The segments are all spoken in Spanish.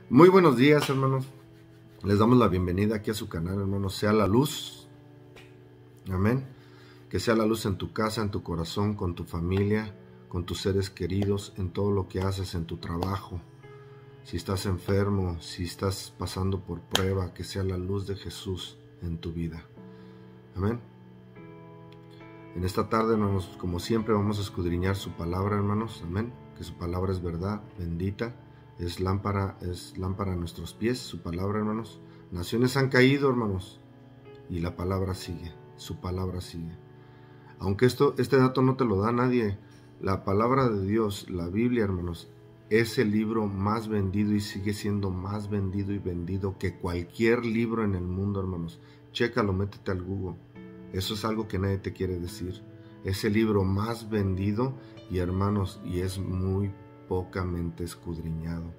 Muy buenos días, hermanos. Les damos la bienvenida aquí a su canal, hermanos. Sea la luz. Amén. Que sea la luz en tu casa, en tu corazón, con tu familia, con tus seres queridos, en todo lo que haces, en tu trabajo. Si estás enfermo, si estás pasando por prueba, que sea la luz de Jesús en tu vida. Amén. En esta tarde, hermanos, como siempre, vamos a escudriñar su palabra, hermanos. Amén. Que su palabra es verdad, bendita. Es lámpara a nuestros pies, su palabra, hermanos. Naciones han caído, hermanos, y la palabra sigue, su palabra sigue. Aunque este dato no te lo da nadie, la palabra de Dios, la Biblia, hermanos, es el libro más vendido y sigue siendo más vendido y vendido que cualquier libro en el mundo, hermanos. Chécalo, métete al Google. Eso es algo que nadie te quiere decir. Es el libro más vendido y, hermanos, y es muy pocamente escudriñado.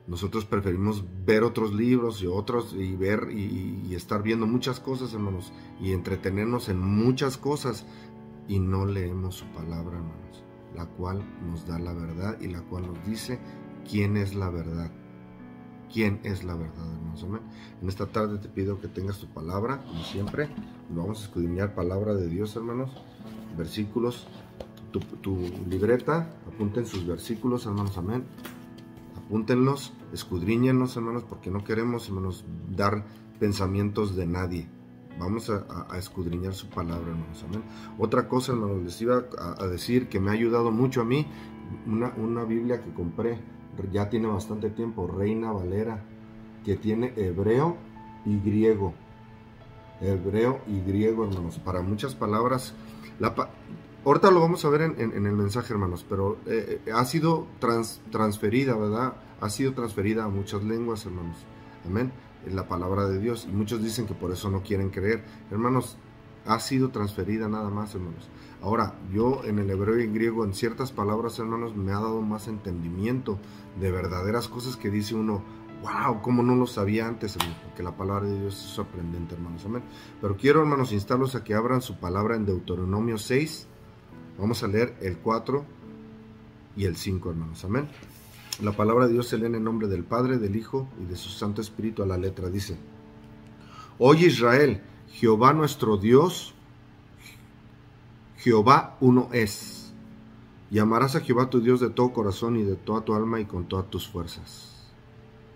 Nosotros preferimos ver otros libros y otros y ver y estar viendo muchas cosas, hermanos, y entretenernos en muchas cosas y no leemos su palabra, hermanos, la cual nos da la verdad y la cual nos dice quién es la verdad. ¿Quién es la verdad, hermanos? Amén. En esta tarde te pido que tengas tu palabra, como siempre. Vamos a escudriñar palabra de Dios, hermanos. Versículos. Tu libreta, apunten sus versículos, hermanos, amén. Apúntenlos, escudriñenlos, hermanos, porque no queremos, hermanos, dar pensamientos de nadie. Vamos a escudriñar su palabra, hermanos, amén. Otra cosa, hermanos, les iba a decir que me ha ayudado mucho a mí, una Biblia que compré, ya tiene bastante tiempo, Reina Valera, que tiene hebreo y griego. Hebreo y griego, hermanos, para muchas palabras. Ahorita lo vamos a ver en el mensaje, hermanos, pero ha sido transferida, ¿verdad? Ha sido transferida a muchas lenguas, hermanos. Amén. En la palabra de Dios. Y muchos dicen que por eso no quieren creer. Hermanos, ha sido transferida nada más, hermanos. Ahora, yo en el hebreo y en griego, en ciertas palabras, hermanos, me ha dado más entendimiento de verdaderas cosas que dice uno, wow, cómo no lo sabía antes, hermanos, porque la palabra de Dios es sorprendente, hermanos. Amén. Pero quiero, hermanos, instarlos a que abran su palabra en Deuteronomio 6. Vamos a leer el 4 y el 5, hermanos. Amén. La palabra de Dios se lee en el nombre del Padre, del Hijo y de su Santo Espíritu a la letra. Dice: Oye Israel, Jehová nuestro Dios, Jehová uno es. Y amarás a Jehová tu Dios de todo corazón y de toda tu alma y con todas tus fuerzas.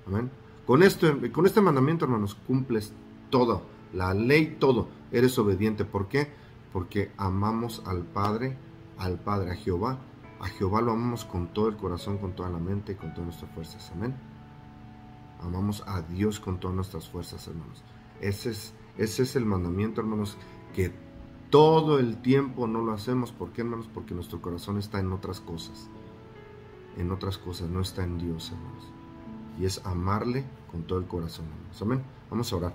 Amén. Con este mandamiento, hermanos, cumples todo, la ley, todo. Eres obediente. ¿Por qué? Porque amamos al Padre, a Jehová. A Jehová lo amamos con todo el corazón, con toda la mente y con todas nuestras fuerzas. Amén. Amamos a Dios con todas nuestras fuerzas, hermanos. Ese es el mandamiento, hermanos, que todo el tiempo no lo hacemos. ¿Por qué, hermanos? Porque nuestro corazón está en otras cosas. En otras cosas, no está en Dios, hermanos. Y es amarle con todo el corazón, hermanos. Amén. Vamos a orar.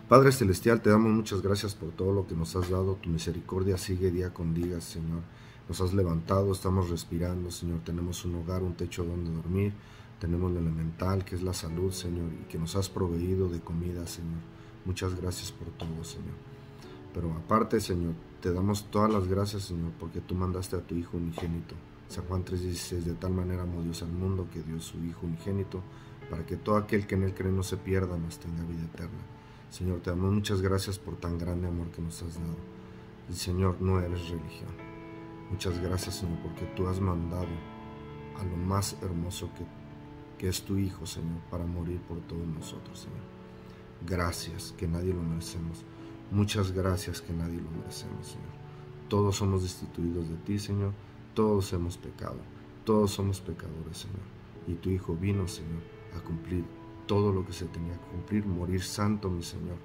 Padre Celestial, te damos muchas gracias por todo lo que nos has dado. Tu misericordia sigue día con día, Señor. Nos has levantado, estamos respirando, Señor. Tenemos un hogar, un techo donde dormir. Tenemos lo elemental, que es la salud, Señor, y que nos has proveído de comida, Señor. Muchas gracias por todo, Señor. Pero aparte, Señor, te damos todas las gracias, Señor, porque tú mandaste a tu Hijo unigénito. San Juan 3:16, de tal manera amó Dios al mundo que dio su Hijo unigénito, para que todo aquel que en él cree no se pierda, mas tenga vida eterna. Señor, te damos muchas gracias por tan grande amor que nos has dado. Y Señor, no eres religión. Muchas gracias, Señor, porque tú has mandado a lo más hermoso que es tu Hijo, Señor, para morir por todos nosotros, Señor. Gracias, que nadie lo merecemos. Muchas gracias, que nadie lo merecemos, Señor. Todos somos destituidos de ti, Señor. Todos hemos pecado. Todos somos pecadores, Señor. Y tu Hijo vino, Señor, a cumplir todo lo que se tenía que cumplir, morir santo, mi Señor.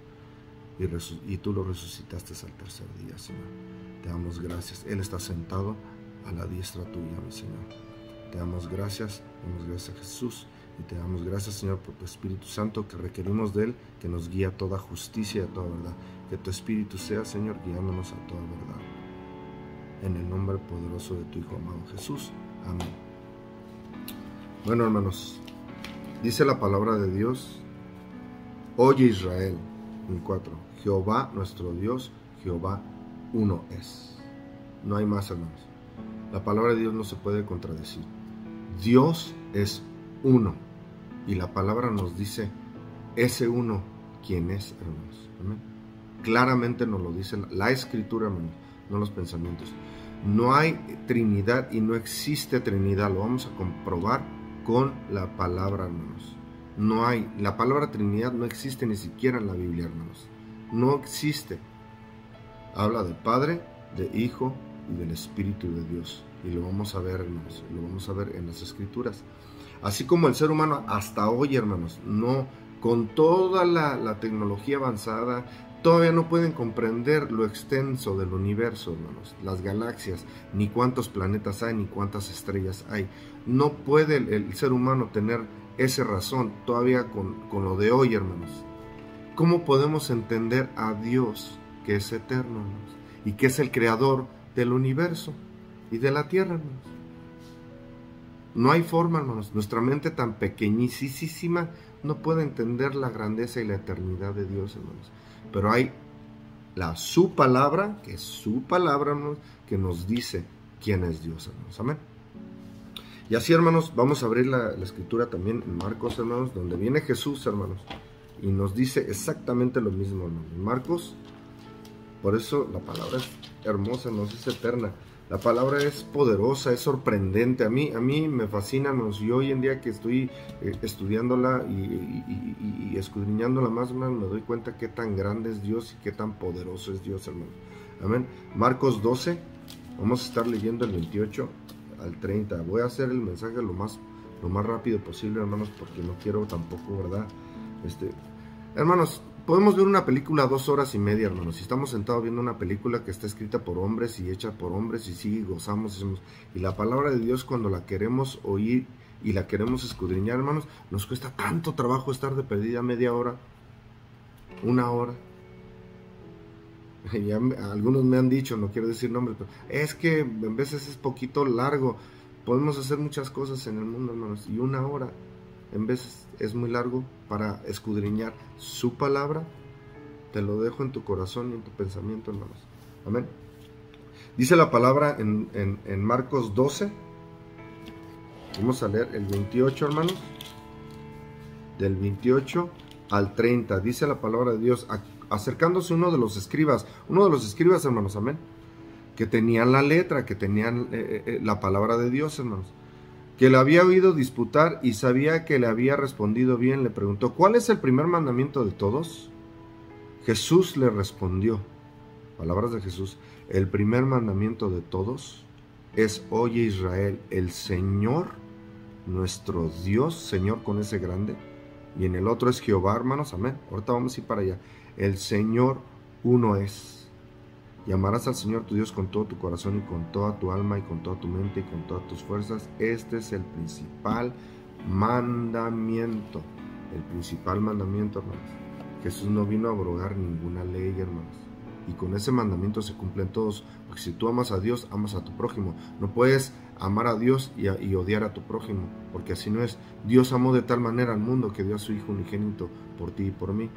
Y tú lo resucitaste al tercer día, Señor. Te damos gracias. Él está sentado a la diestra tuya, mi Señor. Te damos gracias a Jesús. Y te damos gracias, Señor, por tu Espíritu Santo, que requerimos de Él, que nos guía a toda justicia y a toda verdad. Que tu Espíritu sea, Señor, guiándonos a toda verdad. En el nombre poderoso de tu Hijo amado Jesús. Amén. Bueno, hermanos, dice la palabra de Dios: Oye Israel, en 4, Jehová nuestro Dios, Jehová uno es. No hay más, hermanos. La palabra de Dios no se puede contradecir. Dios es uno. Y la palabra nos dice, ese uno, ¿quién es, hermanos? Amén. Claramente nos lo dice la Escritura, hermanos, no los pensamientos. No hay Trinidad y no existe Trinidad. Lo vamos a comprobar con la palabra, hermanos. No hay. La palabra Trinidad no existe ni siquiera en la Biblia, hermanos. No existe. Habla del Padre, de Hijo y del Espíritu de Dios. Y lo vamos a ver, hermanos. Lo vamos a ver en las Escrituras. Así como el ser humano hasta hoy, hermanos, no, con toda la tecnología avanzada, todavía no pueden comprender lo extenso del universo, hermanos, las galaxias, ni cuántos planetas hay, ni cuántas estrellas hay. No puede el ser humano tener esa razón todavía con lo de hoy, hermanos. ¿Cómo podemos entender a Dios, que es eterno, hermanos, y que es el creador del universo y de la tierra, hermanos? No hay forma, hermanos. Nuestra mente tan pequeñísima no puede entender la grandeza y la eternidad de Dios, hermanos. Pero hay su palabra, que es su palabra, hermanos, que nos dice quién es Dios, hermanos. Amén. Y así, hermanos, vamos a abrir la Escritura también en Marcos, hermanos, donde viene Jesús, hermanos, y nos dice exactamente lo mismo, hermanos. En Marcos, por eso la palabra es hermosa, hermanos, es eterna. La palabra es poderosa, es sorprendente. A mí me fascina, hermanos. Y hoy en día que estoy estudiándola y escudriñándola más, hermanos, me doy cuenta qué tan grande es Dios y qué tan poderoso es Dios, hermanos. Amén. Marcos 12, vamos a estar leyendo el 28 al 30. Voy a hacer el mensaje lo más rápido posible, hermanos, porque no quiero tampoco, ¿verdad? Hermanos, podemos ver una película 2 horas y media, hermanos. Si estamos sentados viendo una película que está escrita por hombres y hecha por hombres y sí, gozamos. Y la palabra de Dios, cuando la queremos oír y la queremos escudriñar, hermanos, nos cuesta tanto trabajo estar de perdida media hora, 1 hora. Ya algunos me han dicho, no quiero decir nombres, pero es que en veces es poquito largo. Podemos hacer muchas cosas en el mundo, hermanos, y 1 hora en veces es muy largo para escudriñar su palabra. Te lo dejo en tu corazón y en tu pensamiento, hermanos. Amén. Dice la palabra en Marcos 12. Vamos a leer el 28, hermanos. Del 28 al 30. Dice la palabra de Dios, acercándose uno de los escribas, hermanos, amén, que tenían la letra, que tenían la palabra de Dios, hermanos, que le había oído disputar y sabía que le había respondido bien, le preguntó, ¿cuál es el primer mandamiento de todos? Jesús le respondió, palabras de Jesús, el primer mandamiento de todos es, oye Israel, el Señor, nuestro Dios, Señor con ese grande, y en el otro es Jehová, hermanos, amén. Ahorita vamos a ir para allá. El Señor uno es. Y amarás al Señor tu Dios con todo tu corazón y con toda tu alma y con toda tu mente y con todas tus fuerzas. Este es el principal mandamiento. El principal mandamiento, hermanos. Jesús no vino a abrogar ninguna ley, hermanos. Y con ese mandamiento se cumplen todos. Porque si tú amas a Dios, amas a tu prójimo. No puedes amar a Dios y odiar a tu prójimo. Porque así no es. Dios amó de tal manera al mundo que dio a su Hijo unigénito por ti y por mí.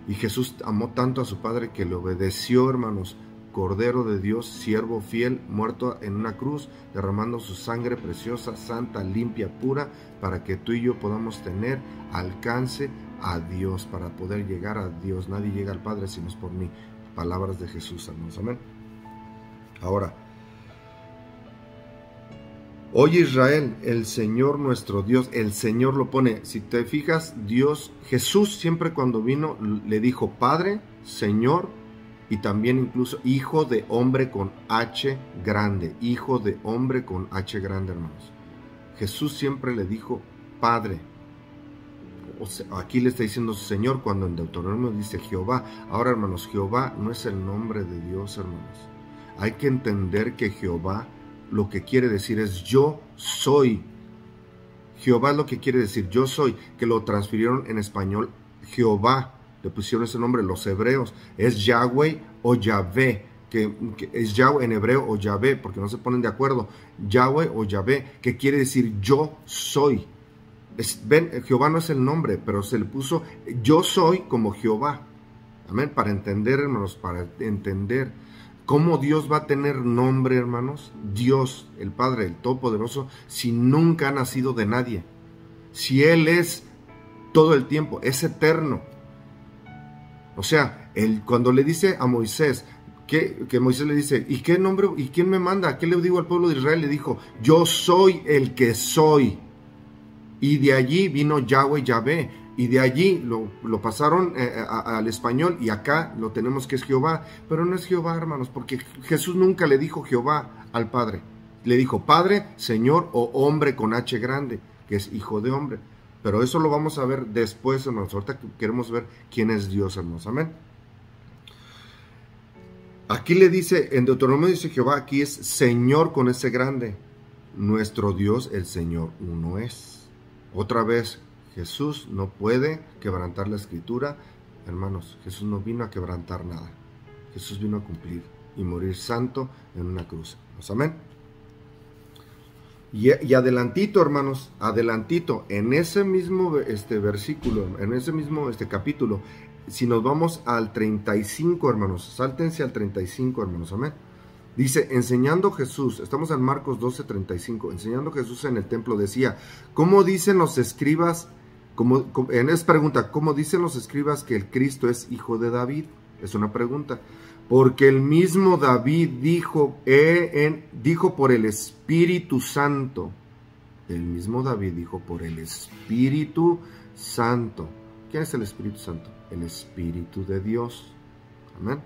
Y Jesús amó tanto a su Padre que le obedeció, hermanos. Cordero de Dios, siervo fiel, muerto en una cruz, derramando su sangre preciosa, santa, limpia, pura, para que tú y yo podamos tener alcance a Dios, para poder llegar a Dios. Nadie llega al Padre si no es por mí. Palabras de Jesús, hermanos. Amén. Ahora, oye Israel, el Señor nuestro Dios, el Señor lo pone. Si te fijas, Dios, Jesús siempre cuando vino le dijo Padre, Señor, y también incluso Hijo de hombre con H grande. Hijo de hombre con H grande, hermanos. Jesús siempre le dijo Padre. O sea, aquí le está diciendo Señor cuando en Deuteronomio dice Jehová. Ahora, hermanos, Jehová no es el nombre de Dios, hermanos. Hay que entender que Jehová lo que quiere decir es yo soy. Jehová es lo que quiere decir yo soy, que lo transfirieron en español Jehová. Le pusieron ese nombre los hebreos, es Yahweh o Yahvé, que es Yahweh en hebreo o Yahvé, porque no se ponen de acuerdo, Yahweh o Yahvé, que quiere decir yo soy. Ven, Jehová no es el nombre, pero se le puso yo soy como Jehová. Amén, para entender, hermanos, para entender cómo Dios va a tener nombre, hermanos. Dios, el Padre, el Todopoderoso, si nunca ha nacido de nadie. Si Él es todo el tiempo, es eterno. O sea, cuando le dice a Moisés, que Moisés le dice, ¿y qué nombre, y quién me manda? ¿Qué le digo al pueblo de Israel? Le dijo, yo soy el que soy. Y de allí vino Yahweh, Yahvé. Y de allí lo pasaron al español, y acá lo tenemos que es Jehová. Pero no es Jehová, hermanos, porque Jesús nunca le dijo Jehová al Padre. Le dijo Padre, Señor o hombre con H grande, que es hijo de hombre. Pero eso lo vamos a ver después, hermanos. Ahorita queremos ver quién es Dios, hermanos. Amén. Aquí le dice, en Deuteronomio dice Jehová, aquí es Señor con ese grande. Nuestro Dios, el Señor, uno es. Otra vez, Jesús no puede quebrantar la escritura. Hermanos, Jesús no vino a quebrantar nada. Jesús vino a cumplir y morir santo en una cruz. Amén. Y adelantito, hermanos, adelantito, en ese mismo versículo, en ese mismo capítulo, si nos vamos al 35, hermanos, sáltense al 35, hermanos, amén. Dice, enseñando Jesús, estamos en Marcos 12:35, enseñando Jesús en el templo, decía, ¿cómo dicen los escribas? En esa pregunta, ¿cómo dicen los escribas que el Cristo es hijo de David? Es una pregunta. Porque el mismo David dijo por el Espíritu Santo. El mismo David dijo por el Espíritu Santo. ¿Quién es el Espíritu Santo? El Espíritu de Dios. Amén.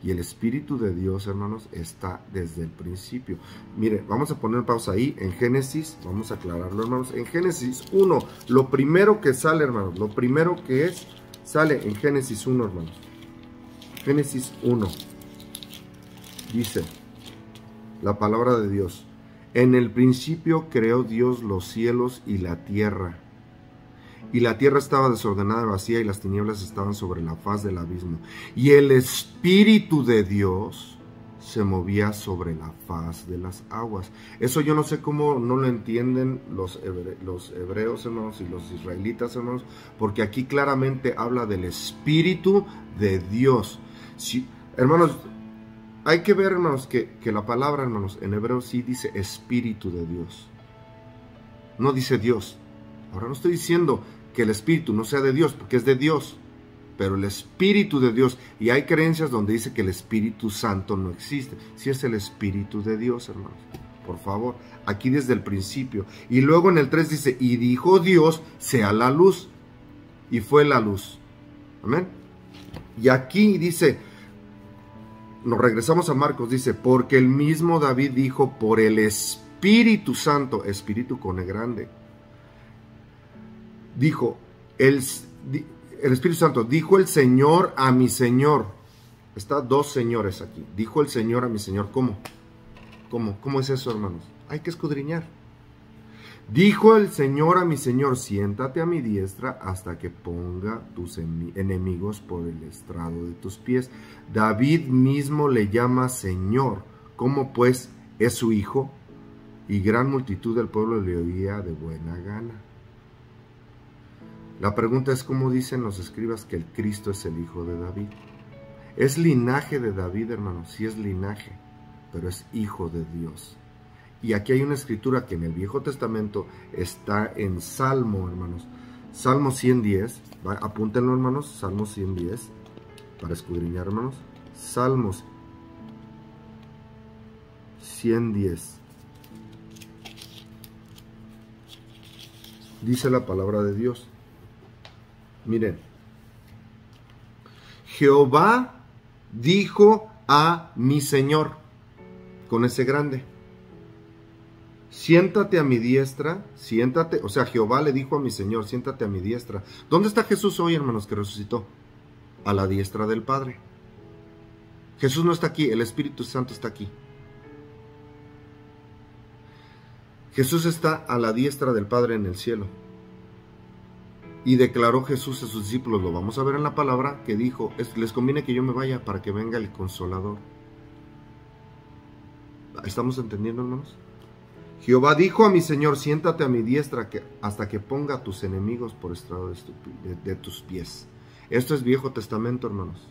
Y el Espíritu de Dios, hermanos, está desde el principio. Mire, vamos a poner pausa ahí en Génesis. Vamos a aclararlo, hermanos. En Génesis 1, lo primero que sale, hermanos, lo primero que sale en Génesis 1, hermanos. Génesis 1, dice la palabra de Dios, en el principio creó Dios los cielos y la tierra estaba desordenada y vacía, y las tinieblas estaban sobre la faz del abismo, y el Espíritu de Dios se movía sobre la faz de las aguas. Eso yo no sé cómo no lo entienden los hebreos, hermanos, y los israelitas, hermanos, porque aquí claramente habla del Espíritu de Dios. Sí, hermanos, hay que ver, hermanos, que la palabra, hermanos, en hebreo sí dice Espíritu de Dios. No dice Dios. Ahora no estoy diciendo que el Espíritu no sea de Dios, porque es de Dios, pero el Espíritu de Dios. Y hay creencias donde dice que el Espíritu Santo no existe. Sí es el Espíritu de Dios, hermanos. Por favor, aquí desde el principio. Y luego en el 3 dice, y dijo Dios, sea la luz. Y fue la luz. Amén. Y aquí dice, nos regresamos a Marcos, dice, porque el mismo David dijo por el Espíritu Santo, Espíritu con E grande, dijo, el Espíritu Santo, dijo el Señor a mi Señor. Está dos señores aquí. Dijo el Señor a mi Señor. ¿Cómo? ¿Cómo es eso, hermanos? Hay que escudriñar. Dijo el Señor a mi Señor, siéntate a mi diestra hasta que ponga tus enemigos por el estrado de tus pies. David mismo le llama Señor, como pues es su hijo, y gran multitud del pueblo le oía de buena gana. La pregunta es, ¿cómo dicen los escribas que el Cristo es el hijo de David? Es linaje de David, hermanos, sí es linaje, pero es hijo de Dios. Y aquí hay una escritura que en el Viejo Testamento está en Salmo, hermanos. Salmo 110, apúntenlo, hermanos, Salmo 110, para escudriñar, hermanos. Salmos 110. Dice la palabra de Dios. Miren. Jehová dijo a mi Señor, con ese grande, siéntate a mi diestra, siéntate, o sea, Jehová le dijo a mi Señor, siéntate a mi diestra. ¿Dónde está Jesús hoy, hermanos, que resucitó? A la diestra del Padre. Jesús no está aquí, el Espíritu Santo está aquí. Jesús está a la diestra del Padre en el cielo. Y declaró Jesús a sus discípulos, lo vamos a ver en la palabra, que dijo, les conviene que yo me vaya para que venga el Consolador. ¿Estamos entendiendo, hermanos? Jehová dijo a mi Señor, siéntate a mi diestra hasta que ponga a tus enemigos por estrado de tus pies. Esto es Viejo Testamento, hermanos.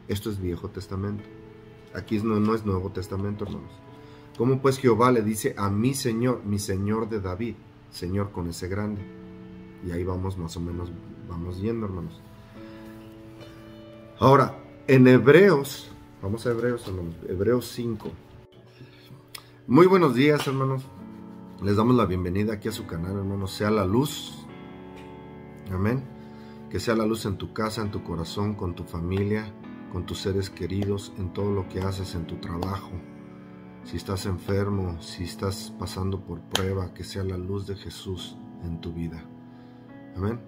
Esto es Viejo Testamento. Aquí no es Nuevo Testamento, hermanos. ¿Cómo pues Jehová le dice a mi Señor de David, Señor con ese grande? Y ahí vamos más o menos, vamos yendo, hermanos. Ahora, en Hebreos, vamos a Hebreos, hermanos, Hebreos 5. Muy buenos días, hermanos. Les damos la bienvenida aquí a su canal, hermanos. Sea la luz. Amén. Que sea la luz en tu casa, en tu corazón, con tu familia, con tus seres queridos, en todo lo que haces, en tu trabajo. Si estás enfermo, si estás pasando por prueba, que sea la luz de Jesús en tu vida. Amén.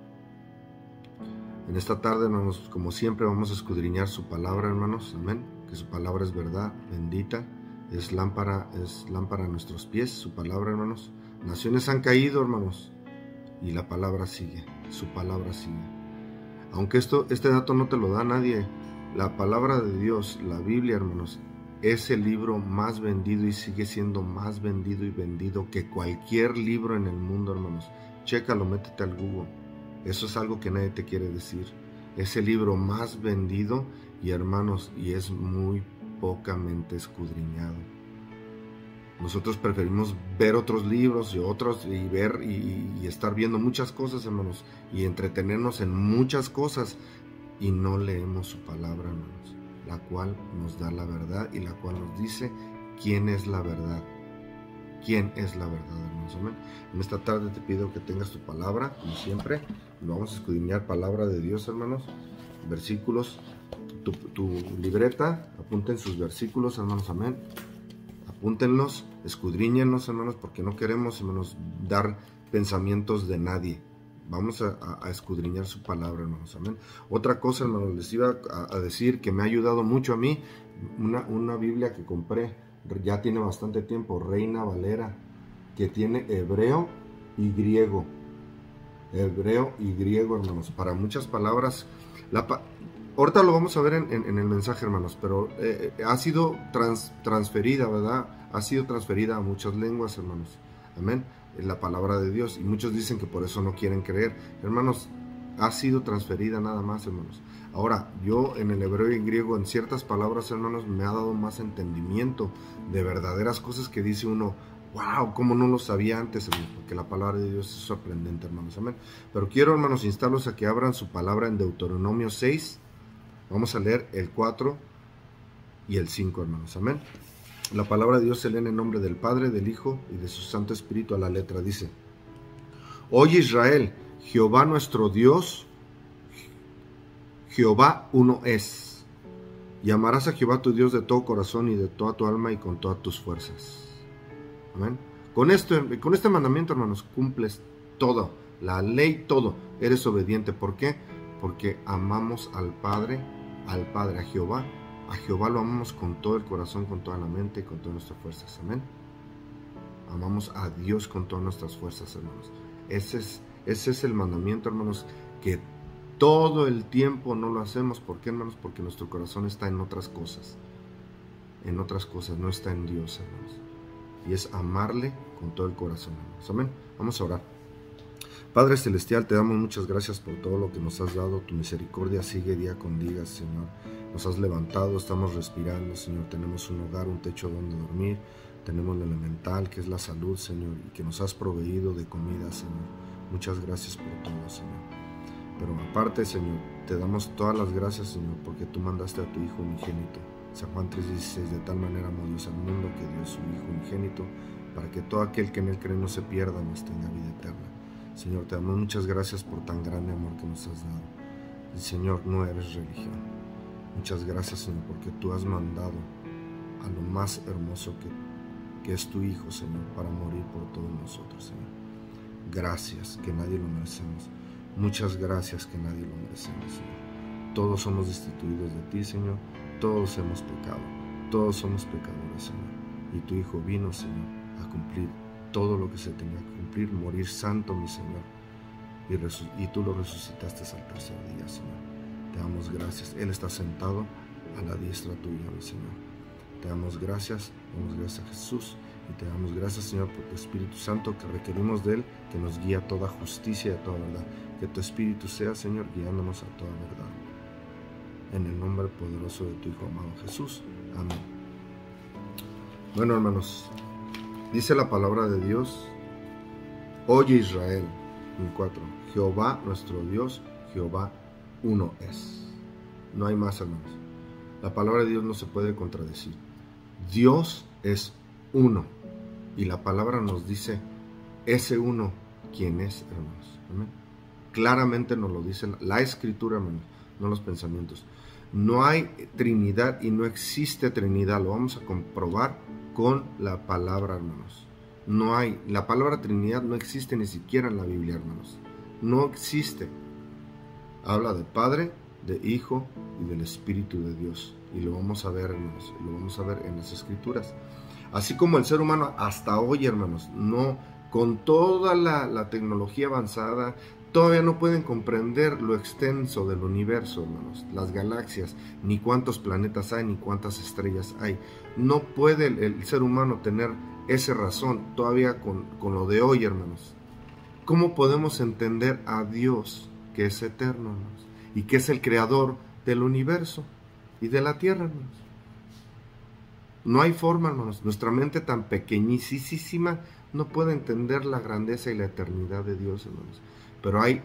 En esta tarde, hermanos, como siempre, vamos a escudriñar su palabra, hermanos. Amén. Que su palabra es verdad, bendita. Es lámpara a nuestros pies, su palabra, hermanos. Naciones han caído, hermanos. Y la palabra sigue. Su palabra sigue. Aunque este dato no te lo da nadie, la palabra de Dios, la Biblia, hermanos, es el libro más vendido y sigue siendo más vendido y vendido que cualquier libro en el mundo, hermanos. Chécalo, métete al Google. Eso es algo que nadie te quiere decir. Es el libro más vendido y, hermanos, y es muy pocamente escudriñado. Nosotros preferimos ver otros libros y ver y estar viendo muchas cosas, hermanos, y entretenernos en muchas cosas, y no leemos su palabra, hermanos, la cual nos da la verdad y la cual nos dice quién es la verdad. ¿Quién es la verdad, hermanos? Amén. En esta tarde te pido que tengas tu palabra, como siempre. Vamos a escudriñar palabra de Dios, hermanos. Versículos. Tu libreta, apunten sus versículos, hermanos. Amén. Apúntenlos, escudriñenlos, hermanos, porque no queremos, hermanos, dar pensamientos de nadie. Vamos a escudriñar su palabra, hermanos. Amén. Otra cosa, hermanos, les iba a decir que me ha ayudado mucho a mí. Una Biblia que compré. Ya tiene bastante tiempo, Reina Valera, que tiene hebreo y griego. Hebreo y griego, hermanos. Para muchas palabras. Ahorita lo vamos a ver en el mensaje, hermanos, pero ha sido transferida, ¿verdad? Ha sido transferida a muchas lenguas, hermanos. Amén. En la palabra de Dios. Y muchos dicen que por eso no quieren creer. Hermanos, ha sido transferida nada más, hermanos. Ahora, yo en el hebreo y en griego, en ciertas palabras, hermanos, me ha dado más entendimiento de verdaderas cosas que dice uno, wow, cómo no lo sabía antes, hermanos, porque la palabra de Dios es sorprendente, hermanos, amén. Pero quiero, hermanos, instarlos a que abran su palabra en Deuteronomio 6, vamos a leer el 4 y el 5, hermanos, amén. La palabra de Dios se lee en el nombre del Padre, del Hijo y de su Santo Espíritu. A la letra dice, oye Israel, Jehová nuestro Dios, Jehová uno es, y amarás a Jehová tu Dios de todo corazón y de toda tu alma y con todas tus fuerzas. Amén. Con este mandamiento, hermanos, cumples todo, la ley, todo. Eres obediente. ¿Por qué? Porque amamos al Padre, a Jehová. A Jehová lo amamos con todo el corazón, con toda la mente y con todas nuestras fuerzas. Amén. Amamos a Dios con todas nuestras fuerzas, hermanos. Ese es el mandamiento, hermanos, que todo el tiempo no lo hacemos. ¿Por qué, hermanos? Porque nuestro corazón está en otras cosas. En otras cosas, no está en Dios, hermanos. Y es amarle con todo el corazón, hermanos. Amén. Vamos a orar. Padre Celestial, te damos muchas gracias por todo lo que nos has dado. Tu misericordia sigue día con día, Señor. Nos has levantado, estamos respirando, Señor. Tenemos un hogar, un techo donde dormir. Tenemos lo elemental, que es la salud, Señor. Y que nos has proveído de comida, Señor. Muchas gracias por todo, Señor. Pero aparte, Señor, te damos todas las gracias, Señor, porque tú mandaste a tu Hijo unigénito. San Juan 3:16, de tal manera amó Dios al mundo que dio su Hijo unigénito, para que todo aquel que en él cree no se pierda, mas tenga vida eterna. Señor, te damos muchas gracias por tan grande amor que nos has dado. Y Señor, no eres religión. Muchas gracias, Señor, porque tú has mandado a lo más hermoso que es tu Hijo, Señor, para morir por todos nosotros, Señor. Gracias, que nadie lo merecemos. Muchas gracias, que nadie lo merecemos, Señor. Todos somos destituidos de ti, Señor. Todos hemos pecado. Todos somos pecadores, Señor. Y tu Hijo vino, Señor, a cumplir todo lo que se tenía que cumplir, morir santo, mi Señor. Y tú lo resucitaste al tercer día, Señor. Te damos gracias. Él está sentado a la diestra tuya, mi Señor. Te damos gracias a Jesús. Y te damos gracias, Señor, por tu Espíritu Santo, que requerimos de Él, que nos guía a toda justicia y a toda verdad. Que tu Espíritu sea, Señor, guiándonos a toda verdad. En el nombre poderoso de tu Hijo amado Jesús. Amén. Bueno, hermanos, dice la palabra de Dios, oye Israel. 4. Jehová nuestro Dios, Jehová uno es. No hay más, hermanos. La palabra de Dios no se puede contradecir. Dios es uno. Y la palabra nos dice, ese uno, ¿quién es, hermanos? ¿Amén? Claramente nos lo dice la Escritura, hermanos, no los pensamientos. No hay Trinidad y no existe Trinidad. Lo vamos a comprobar con la palabra, hermanos. No hay. La palabra Trinidad no existe ni siquiera en la Biblia, hermanos. No existe. Habla de Padre, de Hijo y del Espíritu de Dios. Y lo vamos a ver, hermanos. Lo vamos a ver en las Escrituras. Así como el ser humano hasta hoy, hermanos, no, con toda la tecnología avanzada, todavía no pueden comprender lo extenso del universo, hermanos, las galaxias, ni cuántos planetas hay, ni cuántas estrellas hay. No puede el ser humano tener esa razón todavía con lo de hoy, hermanos. ¿Cómo podemos entender a Dios, que es eterno, hermanos, y que es el creador del universo y de la tierra, hermanos? No hay forma, hermanos. Nuestra mente tan pequeñísima no puede entender la grandeza y la eternidad de Dios, hermanos. Pero hay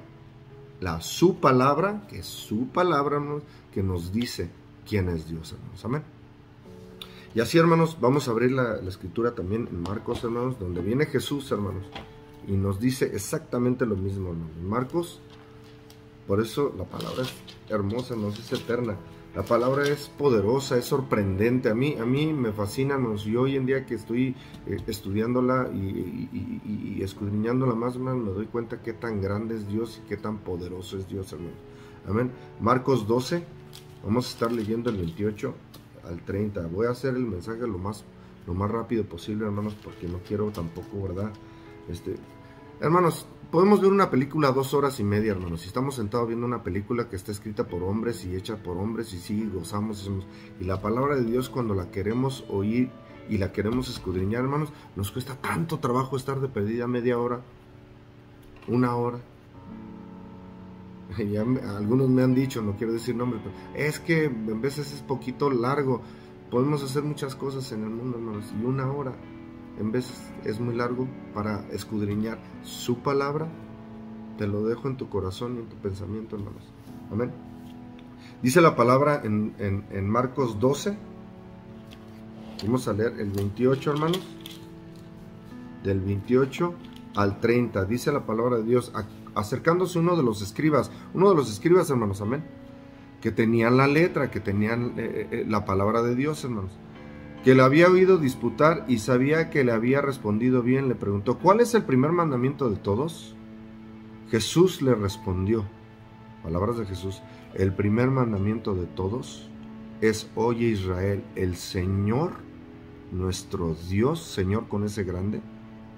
su palabra, que es su palabra, hermanos, que nos dice quién es Dios, hermanos. Amén. Y así, hermanos, vamos a abrir la Escritura también en Marcos, hermanos, donde viene Jesús, hermanos, y nos dice exactamente lo mismo, hermanos. En Marcos, por eso la palabra es hermosa, hermanos, es eterna. La palabra es poderosa, es sorprendente. A mí me fascina, hermanos. Y hoy en día que estoy estudiándola y escudriñándola más, hermanos, me doy cuenta qué tan grande es Dios y qué tan poderoso es Dios, hermanos. Amén. Marcos 12, vamos a estar leyendo el 28 al 30. Voy a hacer el mensaje lo más rápido posible, hermanos, porque no quiero tampoco, ¿verdad? Hermanos, podemos ver una película 2 horas y media, hermanos. Si estamos sentados viendo una película que está escrita por hombres y hecha por hombres, y sí, gozamos. Y la palabra de Dios, cuando la queremos oír y la queremos escudriñar, hermanos, nos cuesta tanto trabajo estar de perdida media hora, 1 hora. Algunos me han dicho, no quiero decir nombres, pero es que en veces es poquito largo. Podemos hacer muchas cosas en el mundo, hermanos, y 1 hora en veces es muy largo para escudriñar su palabra. Te lo dejo en tu corazón y en tu pensamiento, hermanos. Amén. Dice la palabra en Marcos 12. Vamos a leer el 28, hermanos. Del 28 al 30. Dice la palabra de Dios, acercándose uno de los escribas, hermanos, amén, que tenían la letra, que tenían la palabra de Dios, hermanos, que le había oído disputar y sabía que le había respondido bien, le preguntó, ¿cuál es el primer mandamiento de todos? Jesús le respondió, palabras de Jesús, el primer mandamiento de todos es, oye Israel, el Señor, nuestro Dios, Señor con ese grande,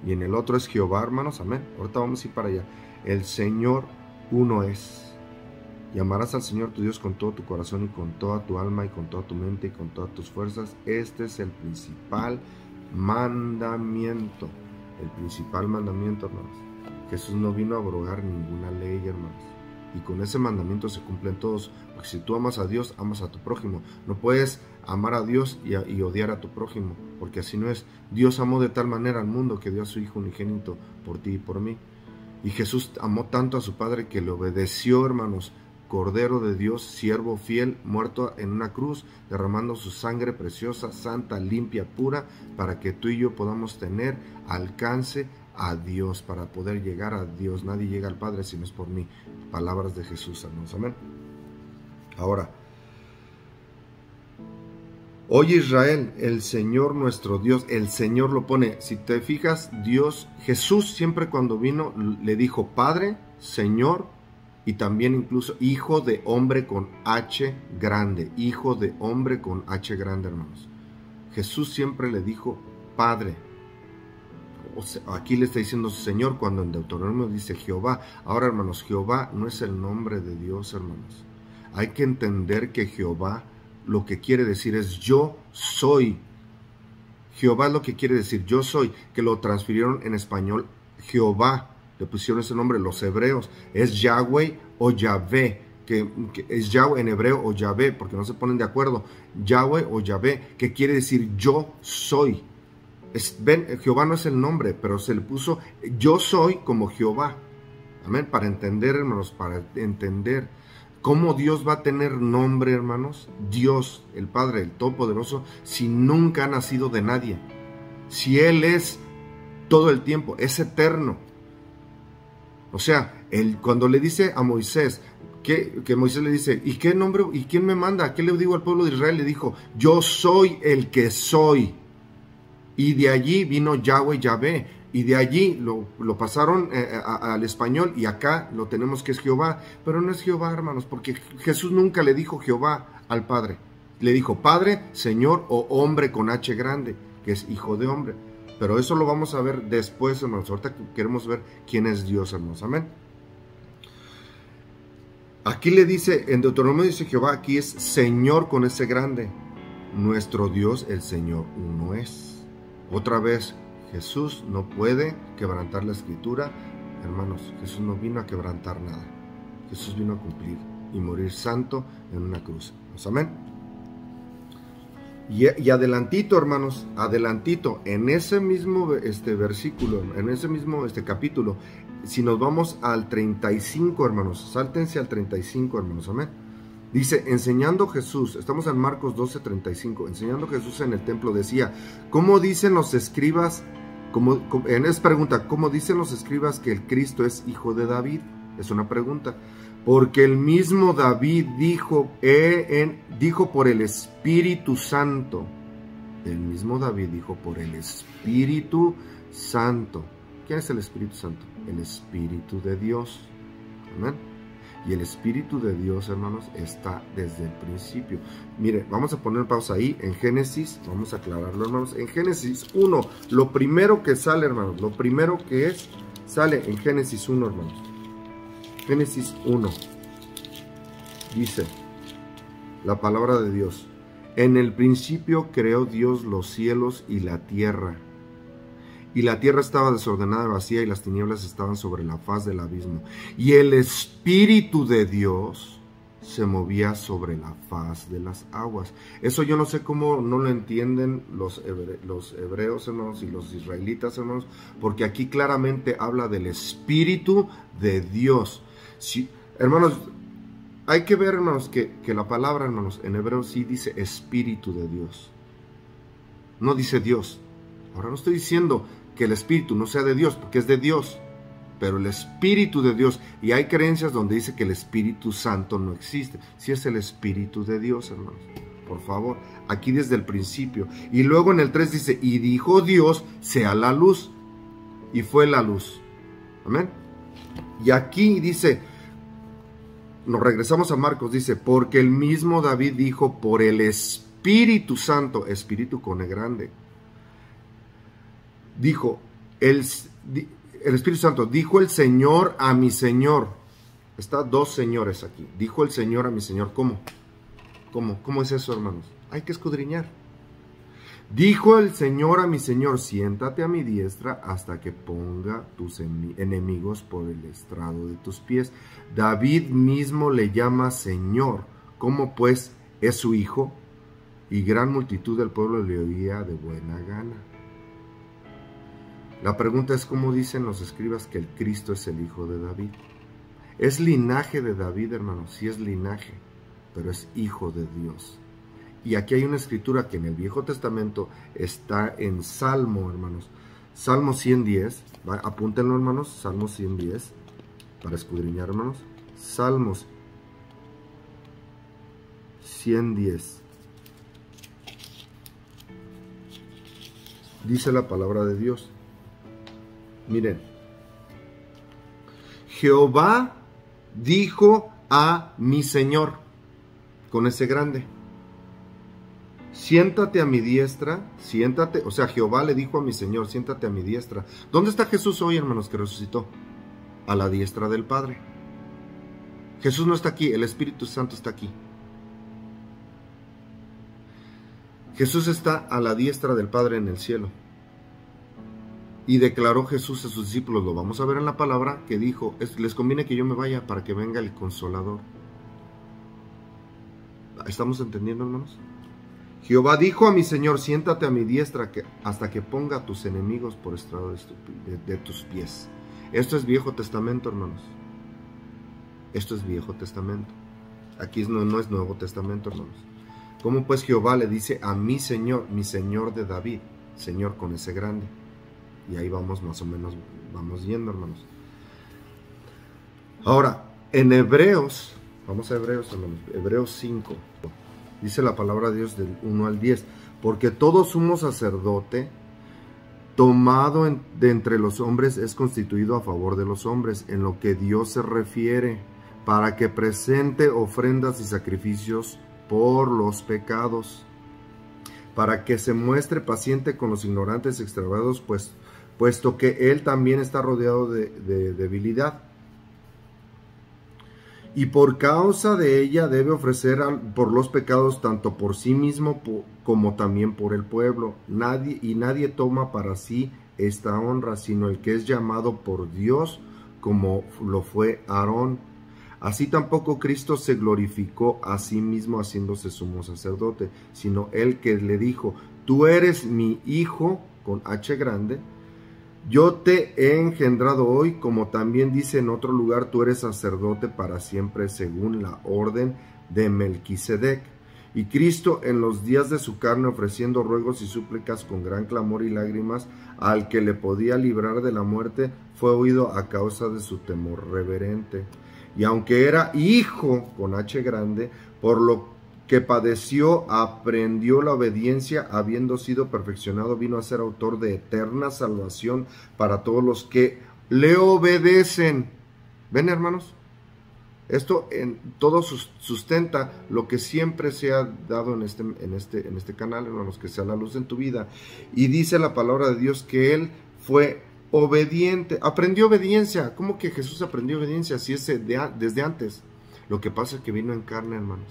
y en el otro es Jehová, hermanos, amén. Ahorita vamos a ir para allá. El Señor uno es. Y amarás al Señor tu Dios con todo tu corazón y con toda tu alma y con toda tu mente y con todas tus fuerzas. Este es el principal mandamiento. El principal mandamiento, hermanos. Jesús no vino a abrogar ninguna ley, hermanos. Y con ese mandamiento se cumplen todos. Porque si tú amas a Dios, amas a tu prójimo. No puedes amar a Dios y odiar a tu prójimo, porque así no es. Dios amó de tal manera al mundo que dio a su Hijo unigénito por ti y por mí. Y Jesús amó tanto a su Padre que le obedeció, hermanos. Cordero de Dios, siervo fiel, muerto en una cruz, derramando su sangre preciosa, santa, limpia, pura, para que tú y yo podamos tener alcance a Dios, para poder llegar a Dios. Nadie llega al Padre si no es por mí. Palabras de Jesús, hermanos. Amén. Ahora, oye Israel, el Señor nuestro Dios, el Señor lo pone. Si te fijas, Dios, Jesús siempre cuando vino le dijo Padre, Señor, y también incluso Hijo de hombre con H grande. Hijo de hombre con H grande, hermanos. Jesús siempre le dijo Padre. O sea, aquí le está diciendo Señor cuando en Deuteronomio dice Jehová. Ahora, hermanos, Jehová no es el nombre de Dios, hermanos. Hay que entender que Jehová lo que quiere decir es yo soy. Jehová es lo que quiere decir yo soy, que lo transfirieron en español Jehová. Le pusieron ese nombre los hebreos, es Yahweh o Yahvé, que es Yahweh en hebreo o Yahvé, porque no se ponen de acuerdo, Yahweh o Yahvé, que quiere decir yo soy. Ven, Jehová no es el nombre, pero se le puso yo soy como Jehová. Amén. Para entender, hermanos, para entender cómo Dios va a tener nombre, hermanos. Dios, el Padre, el Todopoderoso, si nunca ha nacido de nadie. Si Él es todo el tiempo, es eterno. O sea, cuando le dice a Moisés, que Moisés le dice, ¿y qué nombre? ¿Y quién me manda? ¿Qué le digo al pueblo de Israel? Le dijo, yo soy el que soy. Y de allí vino Yahvé. Y de allí lo pasaron al español, y acá lo tenemos que es Jehová. Pero no es Jehová, hermanos, porque Jesús nunca le dijo Jehová al Padre. Le dijo Padre, Señor o hombre con H grande, que es hijo de hombre. Pero eso lo vamos a ver después, hermanos. Ahorita queremos ver quién es Dios, hermanos. Amén. Aquí le dice, en Deuteronomio dice Jehová, aquí es Señor con ese grande. Nuestro Dios, el Señor, uno es. Otra vez, Jesús no puede quebrantar la escritura. Hermanos, Jesús no vino a quebrantar nada. Jesús vino a cumplir y morir santo en una cruz. Amén. Y adelantito, hermanos, adelantito, en ese mismo versículo, en ese mismo capítulo, si nos vamos al 35, hermanos, sáltense al 35, hermanos, amén. Dice, enseñando Jesús, estamos en Marcos 12:35, enseñando Jesús en el templo, decía, ¿cómo dicen los escribas? En esa pregunta, ¿cómo dicen los escribas que el Cristo es hijo de David? Es una pregunta. Porque el mismo David dijo por el Espíritu Santo. El mismo David dijo por el Espíritu Santo. ¿Quién es el Espíritu Santo? El Espíritu de Dios. Amén. Y el Espíritu de Dios, hermanos, está desde el principio. Mire, vamos a poner pausa ahí en Génesis. Vamos a aclararlo, hermanos. En Génesis 1, lo primero que sale, hermanos, lo primero que sale en Génesis 1, hermanos. Génesis 1, dice la palabra de Dios, en el principio creó Dios los cielos y la tierra estaba desordenada y vacía, y las tinieblas estaban sobre la faz del abismo, y el Espíritu de Dios se movía sobre la faz de las aguas. Eso yo no sé cómo no lo entienden los hebreos, hermanos, y los israelitas, hermanos, porque aquí claramente habla del Espíritu de Dios. Sí, hermanos, hay que ver, hermanos, que la palabra, hermanos, en hebreo sí dice Espíritu de Dios. No dice Dios. Ahora no estoy diciendo que el Espíritu no sea de Dios, porque es de Dios, pero el Espíritu de Dios. Y hay creencias donde dice que el Espíritu Santo no existe. Sí es el Espíritu de Dios, hermanos. Por favor, aquí desde el principio. Y luego en el 3 dice, y dijo Dios, sea la luz. Y fue la luz. Amén. Y aquí dice, nos regresamos a Marcos, dice, porque el mismo David dijo por el Espíritu Santo, Espíritu con E grande, dijo, el Espíritu Santo, dijo el Señor a mi Señor. Está dos señores aquí. Dijo el Señor a mi Señor. ¿Cómo? ¿Cómo es eso, hermanos? Hay que escudriñar. Dijo el Señor a mi Señor, siéntate a mi diestra hasta que ponga tus enemigos por el estrado de tus pies. David mismo le llama Señor, como pues es su hijo, y gran multitud del pueblo le oía de buena gana. La pregunta es, ¿cómo dicen los escribas que el Cristo es el hijo de David? Es linaje de David, hermanos, sí es linaje, pero es hijo de Dios. Y aquí hay una escritura que en el Viejo Testamento está en Salmo, hermanos. Salmo 110, apúntenlo, hermanos, Salmo 110, para escudriñar, hermanos. Salmos 110. Dice la palabra de Dios. Miren. Jehová dijo a mi Señor, con ese grande, siéntate a mi diestra, siéntate, o sea, Jehová le dijo a mi Señor, siéntate a mi diestra. ¿Dónde está Jesús hoy, hermanos, que resucitó? A la diestra del Padre. Jesús no está aquí, el Espíritu Santo está aquí. Jesús está a la diestra del Padre en el cielo. Y declaró Jesús a sus discípulos, lo vamos a ver en la palabra, que dijo, les conviene que yo me vaya para que venga el Consolador. ¿Estamos entendiendo, hermanos? Jehová dijo a mi Señor, siéntate a mi diestra hasta que ponga a tus enemigos por estrado de tus pies. Esto es Viejo Testamento, hermanos. Esto es Viejo Testamento. Aquí no es Nuevo Testamento, hermanos. ¿Cómo pues Jehová le dice a mi Señor de David, Señor con ese grande? Y ahí vamos más o menos, vamos yendo, hermanos. Ahora, en Hebreos, vamos a Hebreos, hermanos, Hebreos 5, dice la palabra de Dios del 1 al 10, porque todo sumo sacerdote tomado de entre los hombres es constituido a favor de los hombres, en lo que Dios se refiere, para que presente ofrendas y sacrificios por los pecados, para que se muestre paciente con los ignorantes y extraviados, puesto que él también está rodeado de debilidad. Y por causa de ella debe ofrecer por los pecados tanto por sí mismo como también por el pueblo. Nadie toma para sí esta honra, sino el que es llamado por Dios, como lo fue Aarón. Así tampoco Cristo se glorificó a sí mismo haciéndose sumo sacerdote, sino el que le dijo: tú eres mi hijo, con H grande, yo te he engendrado hoy, como también dice en otro lugar, tú eres sacerdote para siempre según la orden de Melquisedec. Y Cristo en los días de su carne, ofreciendo ruegos y súplicas con gran clamor y lágrimas al que le podía librar de la muerte, fue oído a causa de su temor reverente. Y aunque era hijo, con H grande, por lo que padeció, aprendió la obediencia, habiendo sido perfeccionado, vino a ser autor de eterna salvación para todos los que le obedecen. ¿Ven, hermanos? Esto todo sustenta lo que siempre se ha dado en este canal, hermanos, que sea la luz en tu vida. Y dice la palabra de Dios que Él fue obediente, aprendió obediencia. ¿Cómo que Jesús aprendió obediencia? Si es desde antes. Lo que pasa es que vino en carne, hermanos.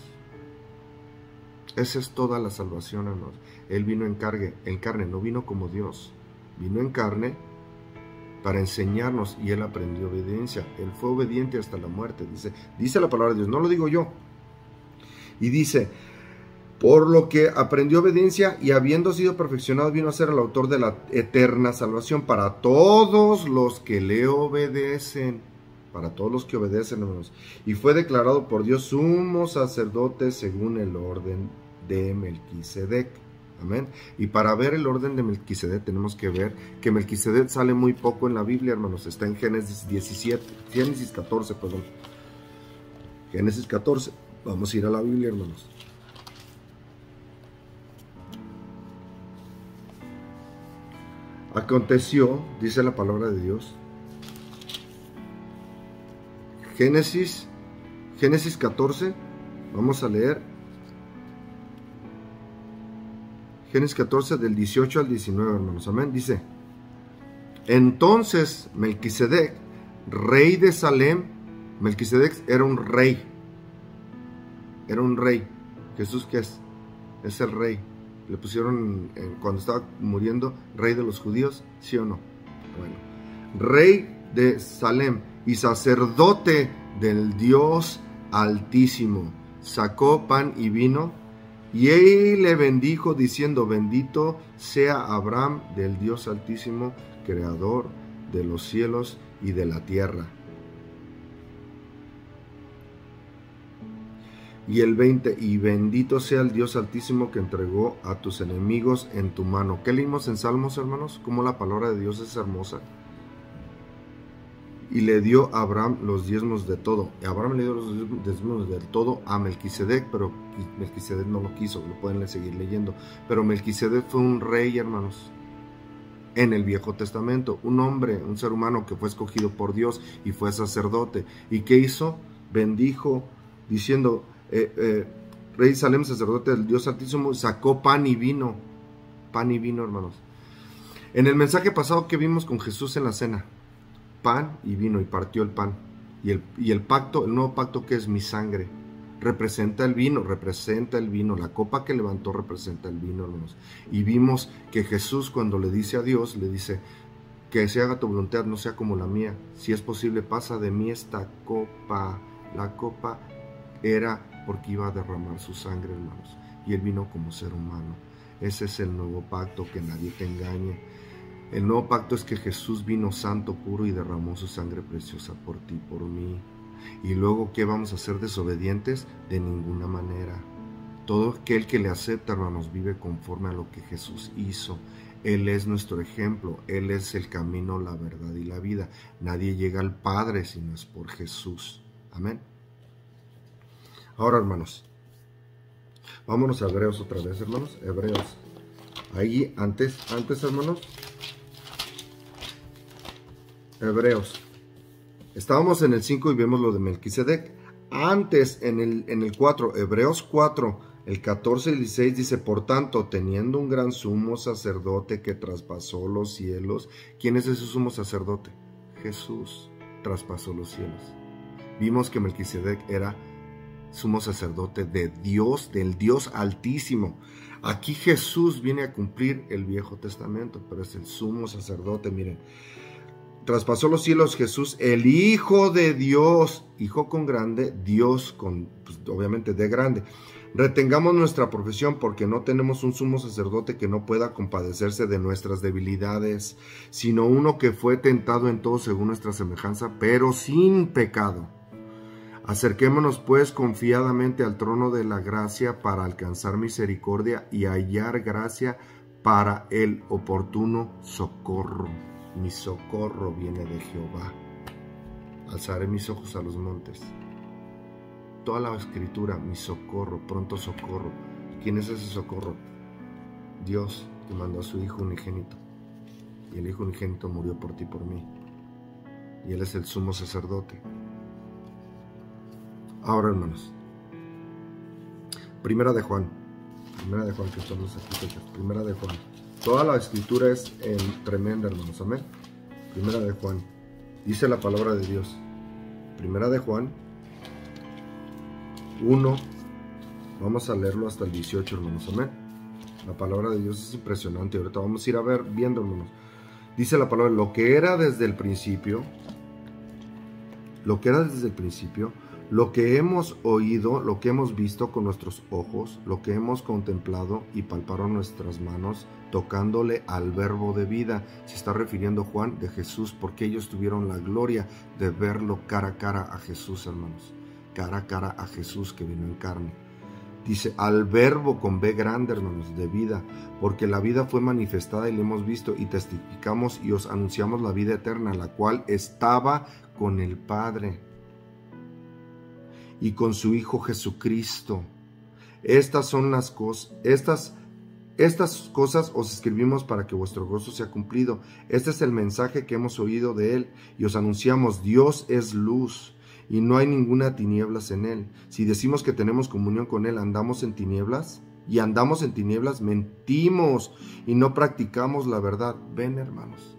Esa es toda la salvación, hermanos. Él vino en carne, no vino como Dios. Vino en carne para enseñarnos y Él aprendió obediencia. Él fue obediente hasta la muerte, dice la palabra de Dios, no lo digo yo. Y dice, por lo que aprendió obediencia y habiendo sido perfeccionado, vino a ser el autor de la eterna salvación para todos los que le obedecen. Para todos los que obedecen, hermanos. Y fue declarado por Dios sumo sacerdote según el orden de Melquisedec. Amén. Y para ver el orden de Melquisedec tenemos que ver que Melquisedec sale muy poco en la Biblia, hermanos. Está en Génesis 14, perdón. Génesis 14. Vamos a ir a la Biblia, hermanos. Aconteció, dice la palabra de Dios, Génesis 14, vamos a leer Génesis 14 del 18 al 19, hermanos, amén. Dice, entonces Melquisedec, rey de Salem, Melquisedec era un rey, Jesús, ¿qué es? Es el rey. Le pusieron, cuando estaba muriendo, rey de los judíos, ¿sí o no? Bueno, rey de Salem y sacerdote del Dios Altísimo, sacó pan y vino, y él le bendijo diciendo, bendito sea Abraham del Dios Altísimo, creador de los cielos y de la tierra. Y el 20, y bendito sea el Dios Altísimo que entregó a tus enemigos en tu mano. ¿Qué leímos en Salmos, hermanos? Cómo la palabra de Dios es hermosa. Y le dio a Abraham los diezmos de todo. Y Abraham le dio los diezmos del todo a Melquisedec, pero Melquisedec no lo quiso, lo pueden seguir leyendo. Pero Melquisedec fue un rey, hermanos, en el Viejo Testamento. Un hombre, un ser humano que fue escogido por Dios y fue sacerdote. ¿Y qué hizo? Bendijo, diciendo, rey Salem, sacerdote del Dios Altísimo, sacó pan y vino. Pan y vino, hermanos. En el mensaje pasado que vimos con Jesús en la cena, pan y vino, y partió el pan. Y el pacto, el nuevo pacto, que es mi sangre, representa el vino, la copa que levantó representa el vino, hermanos. Y vimos que Jesús, cuando le dice a Dios, le dice, que se haga tu voluntad, no sea como la mía, si es posible pasa de mí esta copa. La copa era porque iba a derramar su sangre, hermanos, y él vino como ser humano. Ese es el nuevo pacto, que nadie te engañe. El nuevo pacto es que Jesús vino santo, puro y derramó su sangre preciosa por ti, por mí. Y luego, ¿qué vamos a ser desobedientes? De ninguna manera. Todo aquel que le acepta, hermanos, vive conforme a lo que Jesús hizo. Él es nuestro ejemplo, Él es el camino, la verdad y la vida. Nadie llega al Padre si no es por Jesús. Amén. Ahora, hermanos, vámonos a Hebreos otra vez, hermanos. Hebreos. Ahí, antes, hermanos. Hebreos. Estábamos en el 5 y vemos lo de Melquisedec. Antes, en el 4, Hebreos 4, el 14 y el 16 dice: por tanto, teniendo un gran sumo sacerdote que traspasó los cielos. ¿Quién es ese sumo sacerdote? Jesús traspasó los cielos. Vimos que Melquisedec era sumo sacerdote de Dios, del Dios Altísimo. Aquí Jesús viene a cumplir el Viejo Testamento, pero es el sumo sacerdote, miren. Traspasó los cielos Jesús, el Hijo de Dios, Hijo con grande, Dios con, pues, obviamente de grande. Retengamos nuestra profesión, porque no tenemos un sumo sacerdote que no pueda compadecerse de nuestras debilidades, sino uno que fue tentado en todo según nuestra semejanza, pero sin pecado. Acerquémonos pues confiadamente al trono de la gracia para alcanzar misericordia y hallar gracia para el oportuno socorro. Mi socorro viene de Jehová. Alzaré mis ojos a los montes. Toda la escritura, mi socorro, pronto socorro. ¿Quién es ese socorro? Dios, que mandó a su Hijo unigénito. Y el Hijo unigénito murió por ti y por mí. Y Él es el sumo sacerdote. Ahora, hermanos, Primera de Juan, que estamos aquí, Primera de Juan. Toda la escritura es tremenda, hermanos, amén. Primera de Juan, dice la palabra de Dios. Primera de Juan 1, vamos a leerlo hasta el 18, hermanos, amén. La palabra de Dios es impresionante. Ahorita vamos a ir viendo, hermanos. Dice la palabra: lo que era desde el principio, lo que hemos oído, lo que hemos visto con nuestros ojos, lo que hemos contemplado y palparon nuestras manos, tocándole al verbo de vida. Se está refiriendo Juan de Jesús, porque ellos tuvieron la gloria de verlo cara a cara a Jesús, hermanos. Cara a cara a Jesús que vino en carne. Dice, al verbo con B grande, hermanos, de vida, porque la vida fue manifestada y la hemos visto y testificamos y os anunciamos la vida eterna, la cual estaba con el Padre y con su Hijo Jesucristo. Estas cosas os escribimos para que vuestro gozo sea cumplido. Este es el mensaje que hemos oído de Él y os anunciamos: Dios es luz y no hay ninguna tinieblas en Él. Si decimos que tenemos comunión con Él, andamos en tinieblas, mentimos y no practicamos la verdad. Ven, hermanos,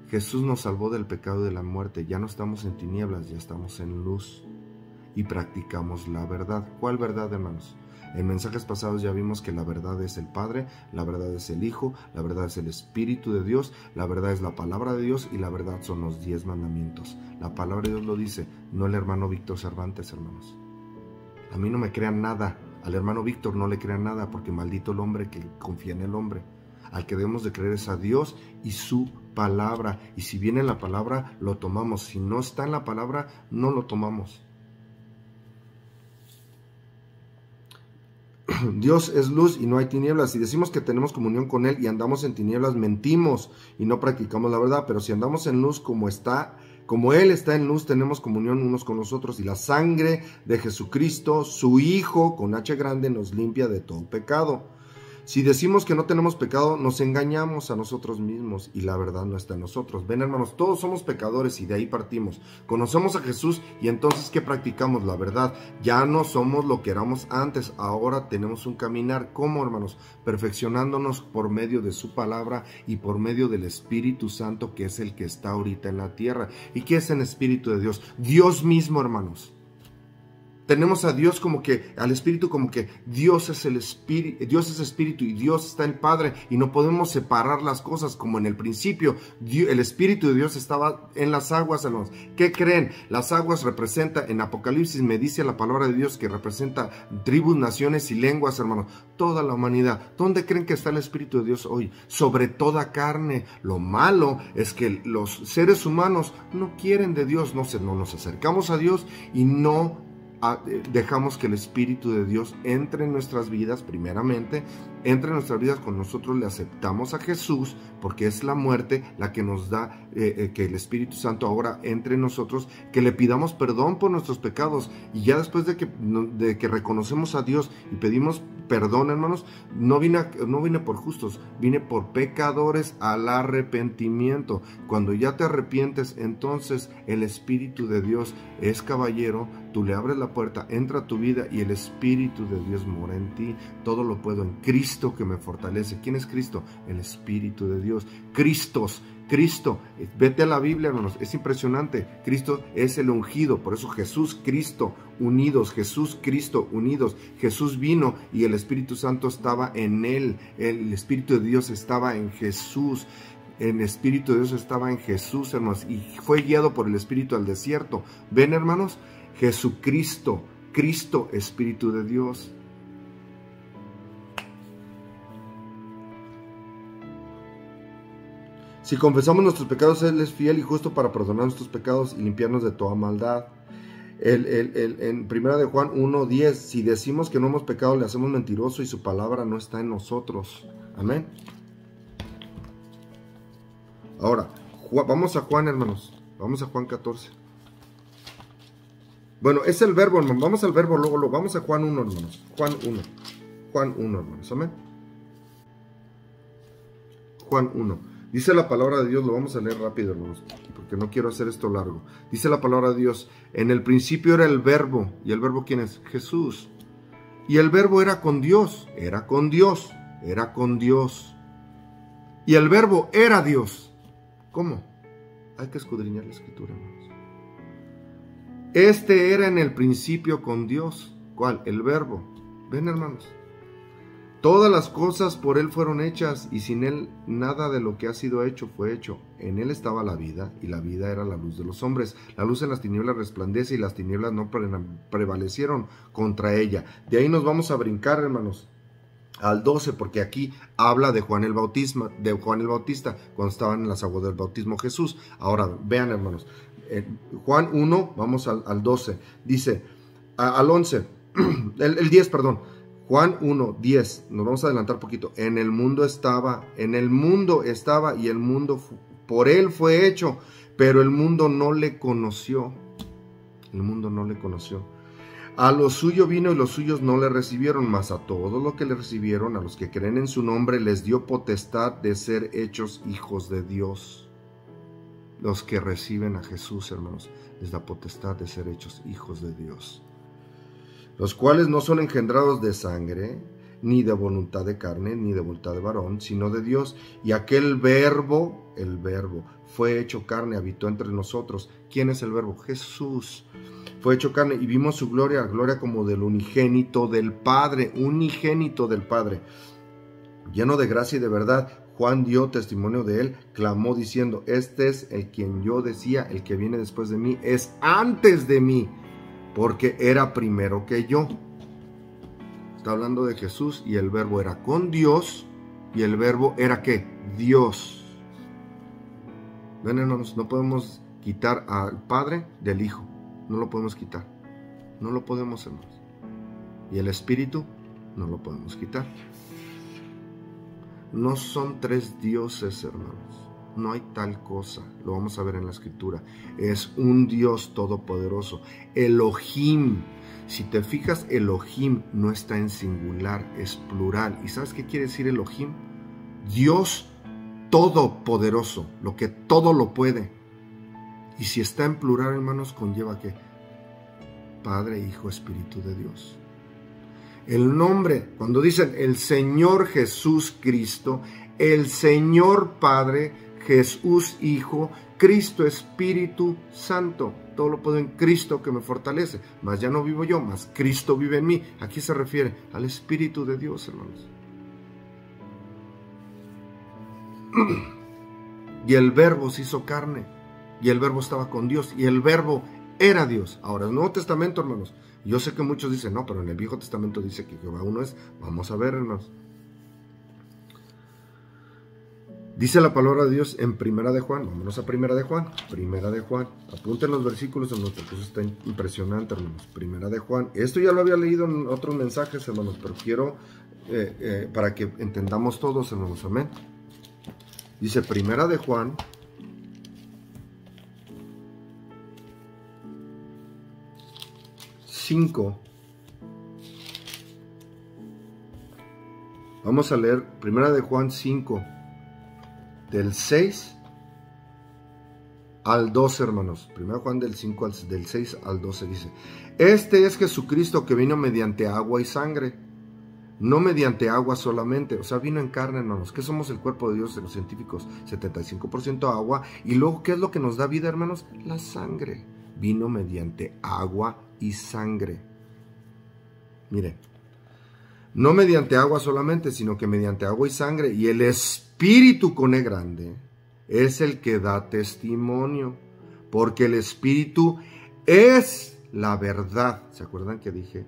Jesús nos salvó del pecado y de la muerte. Ya no estamos en tinieblas, ya estamos en luz y practicamos la verdad. ¿Cuál verdad, hermanos? En mensajes pasados ya vimos que la verdad es el Padre, la verdad es el Hijo, la verdad es el Espíritu de Dios, la verdad es la palabra de Dios y la verdad son los 10 mandamientos. La palabra de Dios lo dice, no el hermano Víctor Cervantes, hermanos. A mí no me crean nada, al hermano Víctor no le crean nada, porque maldito el hombre que confía en el hombre. Al que debemos de creer es a Dios y su palabra. Y si viene en la palabra, lo tomamos. Si no está en la palabra, no lo tomamos. Dios es luz y no hay tinieblas. Si decimos que tenemos comunión con Él y andamos en tinieblas, mentimos y no practicamos la verdad. Pero si andamos en luz como Él está en luz, tenemos comunión unos con los otros. Y la sangre de Jesucristo, su Hijo, con H grande, nos limpia de todo pecado. Si decimos que no tenemos pecado, nos engañamos a nosotros mismos y la verdad no está en nosotros. Ven, hermanos, todos somos pecadores y de ahí partimos. Conocemos a Jesús y entonces, ¿qué practicamos? La verdad. Ya no somos lo que éramos antes. Ahora tenemos un caminar. ¿Cómo, hermanos? Perfeccionándonos por medio de su palabra y por medio del Espíritu Santo, que es el que está ahorita en la tierra. ¿Y qué es el Espíritu de Dios? Dios mismo, hermanos. tenemos a Dios como que, al Espíritu como que Dios es el Espíritu, Dios es Espíritu y Dios está el Padre, y no podemos separar las cosas como en el principio. El Espíritu de Dios estaba en las aguas, hermanos. ¿Qué creen? Las aguas representan, en Apocalipsis me dice la palabra de Dios que representa tribus, naciones y lenguas, hermanos, toda la humanidad. ¿Dónde creen que está el Espíritu de Dios hoy? Sobre toda carne. Lo malo es que los seres humanos no quieren de Dios, no nos acercamos a Dios y no dejamos que el Espíritu de Dios entre en nuestras vidas. Primeramente entre en nuestras vidas cuando nosotros le aceptamos a Jesús, porque es la muerte la que nos da que el Espíritu Santo ahora entre en nosotros, que le pidamos perdón por nuestros pecados, y ya después de que reconocemos a Dios y pedimos perdón, hermanos, no vine por justos, vine por pecadores al arrepentimiento. Cuando ya te arrepientes, entonces el Espíritu de Dios es caballero, tú le abres la puerta, entra a tu vida y el Espíritu de Dios mora en ti. Todo lo puedo en Cristo que me fortalece. ¿Quién es Cristo? El Espíritu de Dios. Cristo, vete a la Biblia, hermanos, es impresionante. Cristo es el ungido, por eso Jesús, Cristo, unidos, Jesús, Cristo, unidos. Jesús vino y el Espíritu Santo estaba en él, el Espíritu de Dios estaba en Jesús. El Espíritu de Dios estaba en Jesús, hermanos, y fue guiado por el Espíritu al desierto. ¿Ven, hermanos? Jesucristo, Cristo, Espíritu de Dios. Si confesamos nuestros pecados, Él es fiel y justo para perdonar nuestros pecados y limpiarnos de toda maldad. En 1 de Juan 1:10, si decimos que no hemos pecado, le hacemos mentiroso y su palabra no está en nosotros. Amén. Ahora, vamos a Juan, hermanos. Vamos a Juan 14. Bueno, es el verbo, hermano. Vamos al verbo, luego vamos a Juan 1, hermanos. Juan 1, hermanos. Amén. Juan 1. Dice la palabra de Dios, lo vamos a leer rápido, hermanos, porque no quiero hacer esto largo. Dice la palabra de Dios, en el principio era el verbo. ¿Y el verbo quién es? Jesús. Y el verbo era con Dios. Era con Dios. Y el verbo era Dios. ¿Cómo? Hay que escudriñar la escritura, hermanos. Este era en el principio con Dios. ¿Cuál? El verbo. Ven, hermanos. Todas las cosas por Él fueron hechas, y sin Él nada de lo que ha sido hecho fue hecho. En Él estaba la vida, y la vida era la luz de los hombres. La luz en las tinieblas resplandece, y las tinieblas no prevalecieron contra ella. De ahí nos vamos a brincar, hermanos, al 12, porque aquí habla de Juan el Bautista, cuando estaban en las aguas del bautismo Jesús. Ahora, vean, hermanos, Juan 1, vamos al 12, dice, al 11, el 10, perdón. Juan 1, 10, nos vamos a adelantar un poquito. En el mundo estaba, y el mundo por Él fue hecho, pero el mundo no le conoció. A lo suyo vino y los suyos no le recibieron, mas a todos los que le recibieron, a los que creen en su nombre, les dio potestad de ser hechos hijos de Dios. Los que reciben a Jesús, hermanos, les da potestad de ser hechos hijos de Dios. Los cuales no son engendrados de sangre, ni de voluntad de carne, ni de voluntad de varón, sino de Dios. Y aquel verbo, el verbo, fue hecho carne, habitó entre nosotros. ¿Quién es el verbo? Jesús. Fue hecho carne y vimos su gloria, gloria como del unigénito del Padre, lleno de gracia y de verdad. Juan dio testimonio de él, clamó diciendo, este es el quien yo decía, el que viene después de mí, es antes de mí, porque era primero que yo. Está hablando de Jesús, y el verbo era con Dios, y el verbo era ¿qué? Dios. Ven, hermanos, no podemos quitar al Padre del Hijo, no lo podemos quitar, no lo podemos, hermanos. Y el Espíritu no lo podemos quitar. No son tres dioses, hermanos. No hay tal cosa, lo vamos a ver en la escritura. Es un Dios todopoderoso. Elohim, si te fijas, Elohim no está en singular, es plural. ¿Y sabes qué quiere decir Elohim? Dios todopoderoso, lo que todo lo puede. Y si está en plural, hermanos, conlleva que Padre, Hijo, Espíritu de Dios. El nombre, cuando dicen el Señor Jesús Cristo, el Señor Padre, Jesús Hijo, Cristo Espíritu Santo. Todo lo puedo en Cristo que me fortalece. Mas ya no vivo yo, mas Cristo vive en mí. Aquí se refiere al Espíritu de Dios, hermanos. Y el Verbo se hizo carne. Y el Verbo estaba con Dios. Y el Verbo era Dios. Ahora, el Nuevo Testamento, hermanos. Yo sé que muchos dicen, no, pero en el Viejo Testamento dice que Jehová uno es. Vamos a ver, hermanos. Dice la palabra de Dios en Primera de Juan. Vámonos a Primera de Juan. Primera de Juan. Apunten los versículos, hermanos, porque eso está impresionante, hermanos. Primera de Juan. Esto ya lo había leído en otros mensajes, hermanos, pero quiero para que entendamos todos, hermanos. Amén. Dice Primera de Juan. Vamos a leer Primera de Juan 5, del 6 al 12, hermanos. Primera de Juan del 6 al 12 dice: Este es Jesucristo que vino mediante agua y sangre, no mediante agua solamente, o sea, vino en carne, hermanos. ¿Qué somos el cuerpo de Dios de los científicos? 75% agua. Y luego, ¿qué es lo que nos da vida, hermanos? La sangre. Vino mediante agua y sangre. Mire, no mediante agua solamente, sino que mediante agua y sangre. Y el Espíritu con E grande es el que da testimonio, porque el Espíritu es la verdad. ¿Se acuerdan que dije?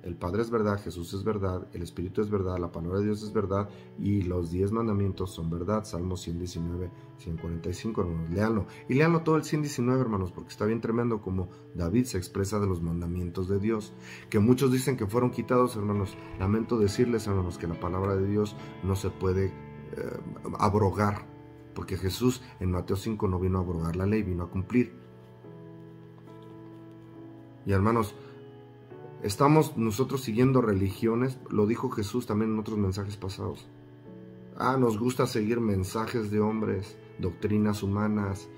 El Padre es verdad, Jesús es verdad, el Espíritu es verdad, la palabra de Dios es verdad y los 10 mandamientos son verdad. Salmo 119, 145, hermanos, léanlo. Y léanlo todo el 119, hermanos, porque está bien tremendo como David se expresa de los mandamientos de Dios, que muchos dicen que fueron quitados, hermanos. Lamento decirles, hermanos, que la palabra de Dios no se puede abrogar, porque Jesús en Mateo 5 no vino a abrogar la ley, vino a cumplir. Y hermanos, estamos nosotros siguiendo religiones, lo dijo Jesús también en otros mensajes pasados. Nos gusta seguir mensajes de hombres, doctrinas humanas,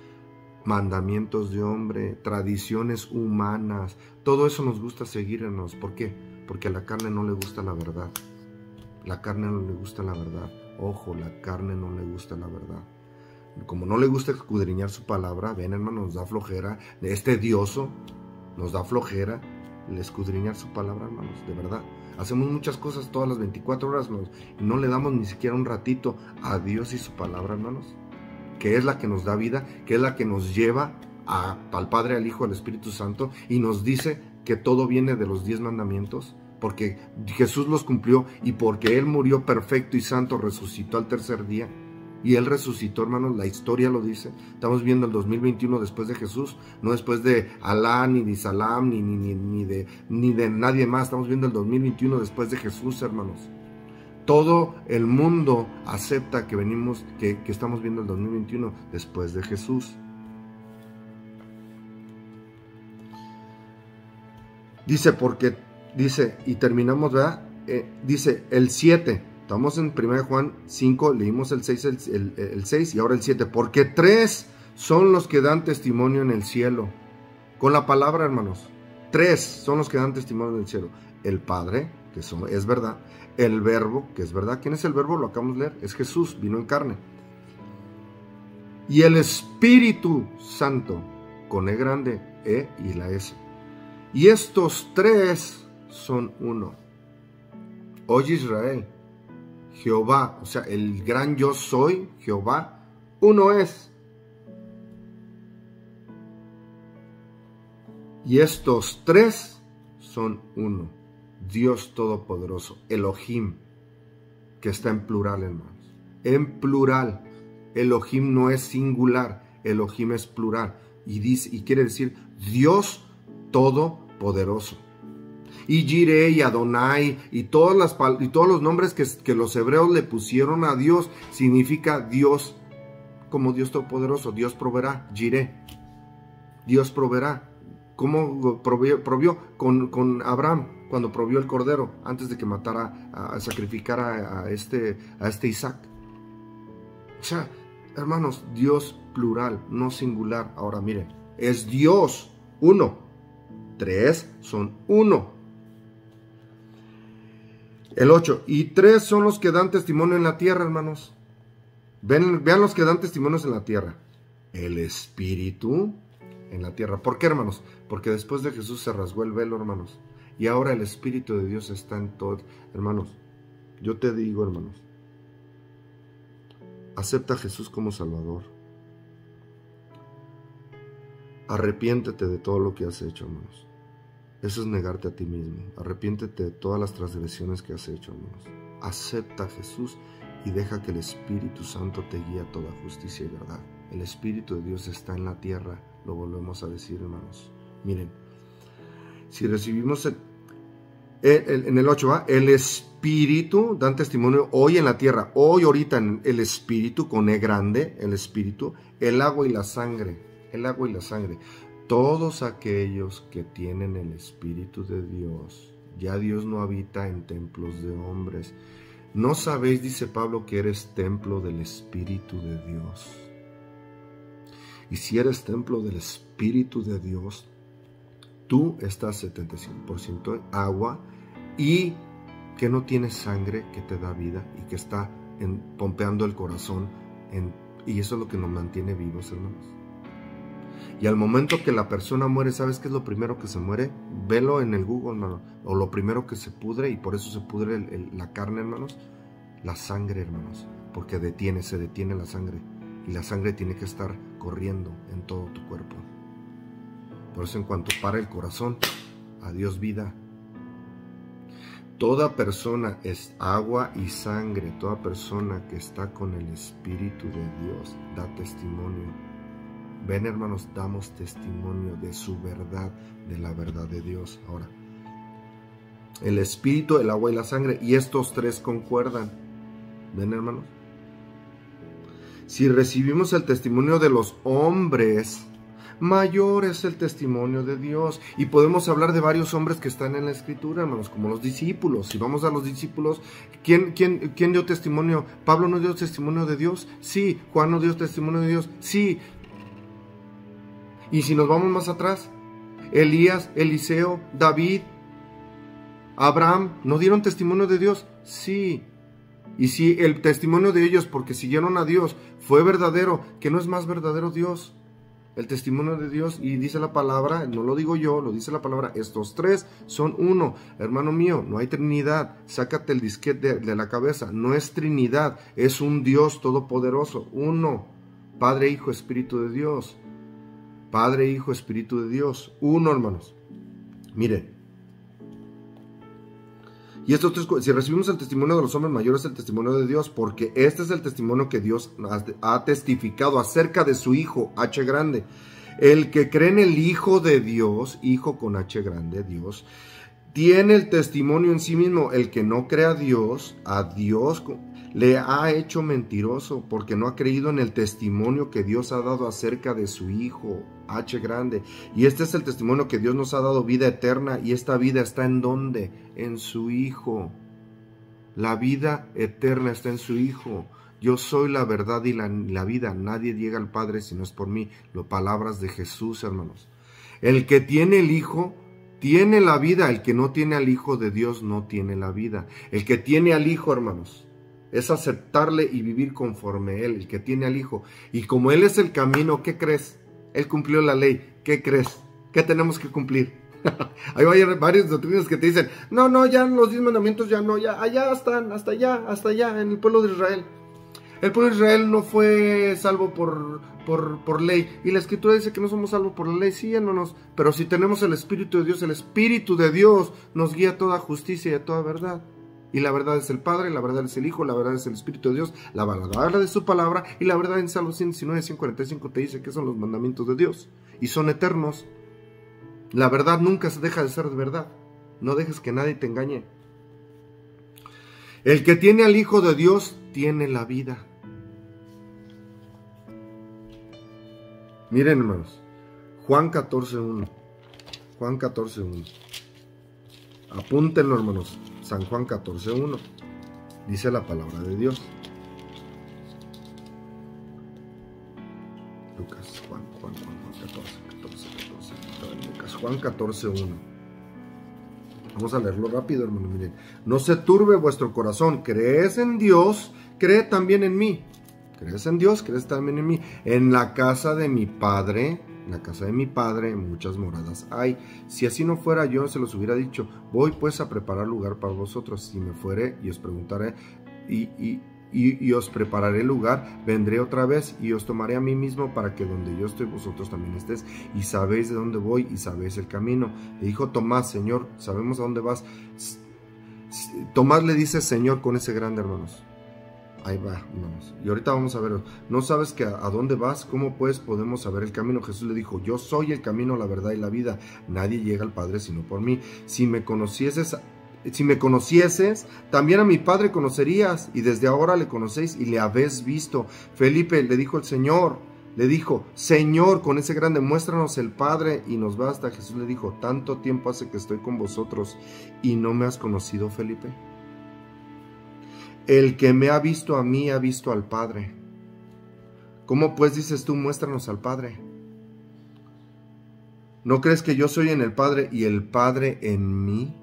mandamientos de hombre, tradiciones humanas. Todo eso nos gusta seguirnos. ¿Por qué? Porque a la carne no le gusta la verdad. La carne no le gusta la verdad. Ojo, la carne no le gusta la verdad. Como no le gusta escudriñar su palabra, ven, hermano, nos da flojera. Es tedioso, nos da flojera el escudriñar su palabra, hermanos, de verdad. Hacemos muchas cosas todas las 24 horas, hermanos, y no le damos ni siquiera un ratito a Dios y su palabra, hermanos, que es la que nos da vida, que es la que nos lleva al Padre, al Hijo, al Espíritu Santo, y nos dice que todo viene de los 10 mandamientos, porque Jesús los cumplió y porque Él murió perfecto y santo, resucitó al tercer día. Y Él resucitó, hermanos, la historia lo dice. Estamos viendo el 2021 después de Jesús, no después de Alá, ni de Salam, ni de nadie más. Estamos viendo el 2021 después de Jesús, hermanos. Todo el mundo acepta que venimos, que estamos viendo el 2021 después de Jesús. Dice, y terminamos, ¿verdad? Dice el 7. Estamos en 1 Juan 5, leímos el 6, el 6 y ahora el 7. Porque 3 son los que dan testimonio en el cielo. Con la palabra, hermanos. 3 son los que dan testimonio en el cielo. El Padre, que es verdad. El Verbo, que es verdad. ¿Quién es el Verbo? Lo acabamos de leer. Es Jesús, vino en carne. Y el Espíritu Santo, con E grande, E y la S. Y estos 3 son uno. Oye Israel, Jehová, o sea, el gran yo soy, Jehová, uno es. Y estos 3 son uno. Dios Todopoderoso, Elohim, que está en plural, hermanos. En plural. Elohim no es singular, Elohim es plural. Y quiere decir Dios Todopoderoso. Y Jireh y Adonai y todos los nombres que los hebreos le pusieron a Dios significa Dios como Dios Todopoderoso. Dios proveerá, Jireh. Dios proveerá. ¿Cómo provió? Con Abraham, cuando provió el cordero antes de que sacrificara a este Isaac. O sea, hermanos, Dios plural, no singular. Ahora miren, es Dios uno. 3 son uno. El 8, y 3 son los que dan testimonio en la tierra, hermanos. Vean los que dan testimonios en la tierra. el Espíritu en la tierra. ¿Por qué, hermanos? Porque después de Jesús se rasgó el velo, hermanos. Y ahora el Espíritu de Dios está en todo. Hermanos, yo te digo, hermanos, acepta a Jesús como Salvador. Arrepiéntete de todo lo que has hecho, hermanos. Eso es negarte a ti mismo. Arrepiéntete de todas las transgresiones que has hecho, hermanos. Acepta a Jesús y deja que el Espíritu Santo te guíe a toda justicia y verdad. El Espíritu de Dios está en la tierra, lo volvemos a decir, hermanos. Miren, si recibimos en el 8, ¿va? El Espíritu, dan testimonio hoy en la tierra, hoy ahorita en el Espíritu, con E grande, el Espíritu, el agua y la sangre, el agua y la sangre. Todos aquellos que tienen el Espíritu de Dios, ya Dios no habita en templos de hombres. ¿No sabéis, dice Pablo, que eres templo del Espíritu de Dios? Y si eres templo del Espíritu de Dios, tú estás 75% agua y que no tienes sangre que te da vida y que está pompeando el corazón. Y eso es lo que nos mantiene vivos, hermanos. Y al momento que la persona muere, ¿sabes qué es lo primero que se muere? Velo en el Google, hermano. O lo primero que se pudre, y por eso se pudre la carne, hermanos. La sangre, hermanos. Porque se detiene la sangre. Y la sangre tiene que estar corriendo en todo tu cuerpo. Por eso en cuanto para el corazón, adiós vida. Toda persona es agua y sangre. Toda persona que está con el Espíritu de Dios da testimonio. Ven, hermanos, damos testimonio de su verdad, de la verdad de Dios. Ahora, el Espíritu, el agua y la sangre, y estos tres concuerdan. Ven, hermanos. Si recibimos el testimonio de los hombres, mayor es el testimonio de Dios. Y podemos hablar de varios hombres que están en la Escritura, hermanos, como los discípulos. Si vamos a los discípulos, ¿quién dio testimonio? ¿Pablo no dio testimonio de Dios? Sí. ¿Juan no dio testimonio de Dios? Sí. Y si nos vamos más atrás, Elías, Eliseo, David, Abraham, ¿no dieron testimonio de Dios? Sí. Y si el testimonio de ellos, porque siguieron a Dios, fue verdadero, ¿qué no es más verdadero Dios? El testimonio de Dios, y dice la palabra, no lo digo yo, lo dice la palabra, estos tres son uno. Hermano mío, no hay Trinidad, sácate el disquete de la cabeza, no es Trinidad, es un Dios todopoderoso, uno, Padre, Hijo, Espíritu de Dios. Padre, Hijo, Espíritu de Dios. Uno, hermanos. Miren. Y estos tres, si recibimos el testimonio de los hombres mayores, el testimonio de Dios, porque este es el testimonio que Dios ha testificado acerca de su Hijo, H grande. El que cree en el Hijo de Dios, Hijo con H grande, Dios, tiene el testimonio en sí mismo. El que no cree a Dios le ha hecho mentiroso, porque no ha creído en el testimonio que Dios ha dado acerca de su Hijo, H grande. Y este es el testimonio que Dios nos ha dado, vida eterna. Y esta vida está ¿en dónde? En su Hijo. La vida eterna está en su Hijo. Yo soy la verdad y la vida. Nadie llega al Padre si no es por mí. Las palabras de Jesús, hermanos. El que tiene el Hijo tiene la vida. El que no tiene al Hijo de Dios no tiene la vida. El que tiene al Hijo, hermanos, es aceptarle y vivir conforme Él, el que tiene al Hijo. Y como Él es el camino, ¿qué crees? Él cumplió la ley. ¿Qué crees? ¿Qué tenemos que cumplir? Hay varias doctrinas que te dicen, no, ya los 10 mandamientos ya no, ya allá están, hasta allá, en el pueblo de Israel. El pueblo de Israel no fue salvo por ley. Y la Escritura dice que no somos salvos por la ley, sí, hermanos. Pero si tenemos el Espíritu de Dios, el Espíritu de Dios nos guía a toda justicia y a toda verdad. Y la verdad es el Padre, la verdad es el Hijo, la verdad es el Espíritu de Dios, la verdad de su palabra, y la verdad en Salmos 119, 145 te dice que son los mandamientos de Dios, y son eternos. La verdad nunca se deja de ser verdad, no dejes que nadie te engañe. El que tiene al Hijo de Dios, tiene la vida. Miren, hermanos, Juan 14:1, Juan 14:1, apúntenlo, hermanos. San Juan 14:1, dice la palabra de Dios. Lucas, Juan 14:1. Vamos a leerlo rápido, hermano. Miren, no se turbe vuestro corazón. Crees en Dios, cree también en mí. ¿Crees en Dios? ¿Crees también en mí? En la casa de mi Padre, muchas moradas hay. Si así no fuera, yo se los hubiera dicho. Voy pues a preparar lugar para vosotros. Si me fuere y os preguntaré y os prepararé lugar, vendré otra vez y os tomaré a mí mismo, para que donde yo estoy vosotros también estéis, y sabéis de dónde voy y sabéis el camino. Le dijo Tomás: Señor, sabemos a dónde vas. Tomás le dice Señor con ese grande, hermanos. Ahí va, hermanos. Y ahorita vamos a ver. ¿No sabes que a dónde vas? ¿Cómo pues podemos saber el camino? Jesús le dijo: yo soy el camino, la verdad y la vida. Nadie llega al Padre sino por mí. Si me conocieses, también a mi Padre conocerías, y desde ahora le conocéis y le habéis visto. Felipe, le dijo el Señor, le dijo: Señor, con ese grande, muéstranos el Padre y nos basta. Jesús le dijo: tanto tiempo hace que estoy con vosotros y no me has conocido, Felipe. El que me ha visto a mí ha visto al Padre. ¿Cómo pues dices tú, muéstranos al Padre? ¿No crees que yo soy en el Padre y el Padre en mí?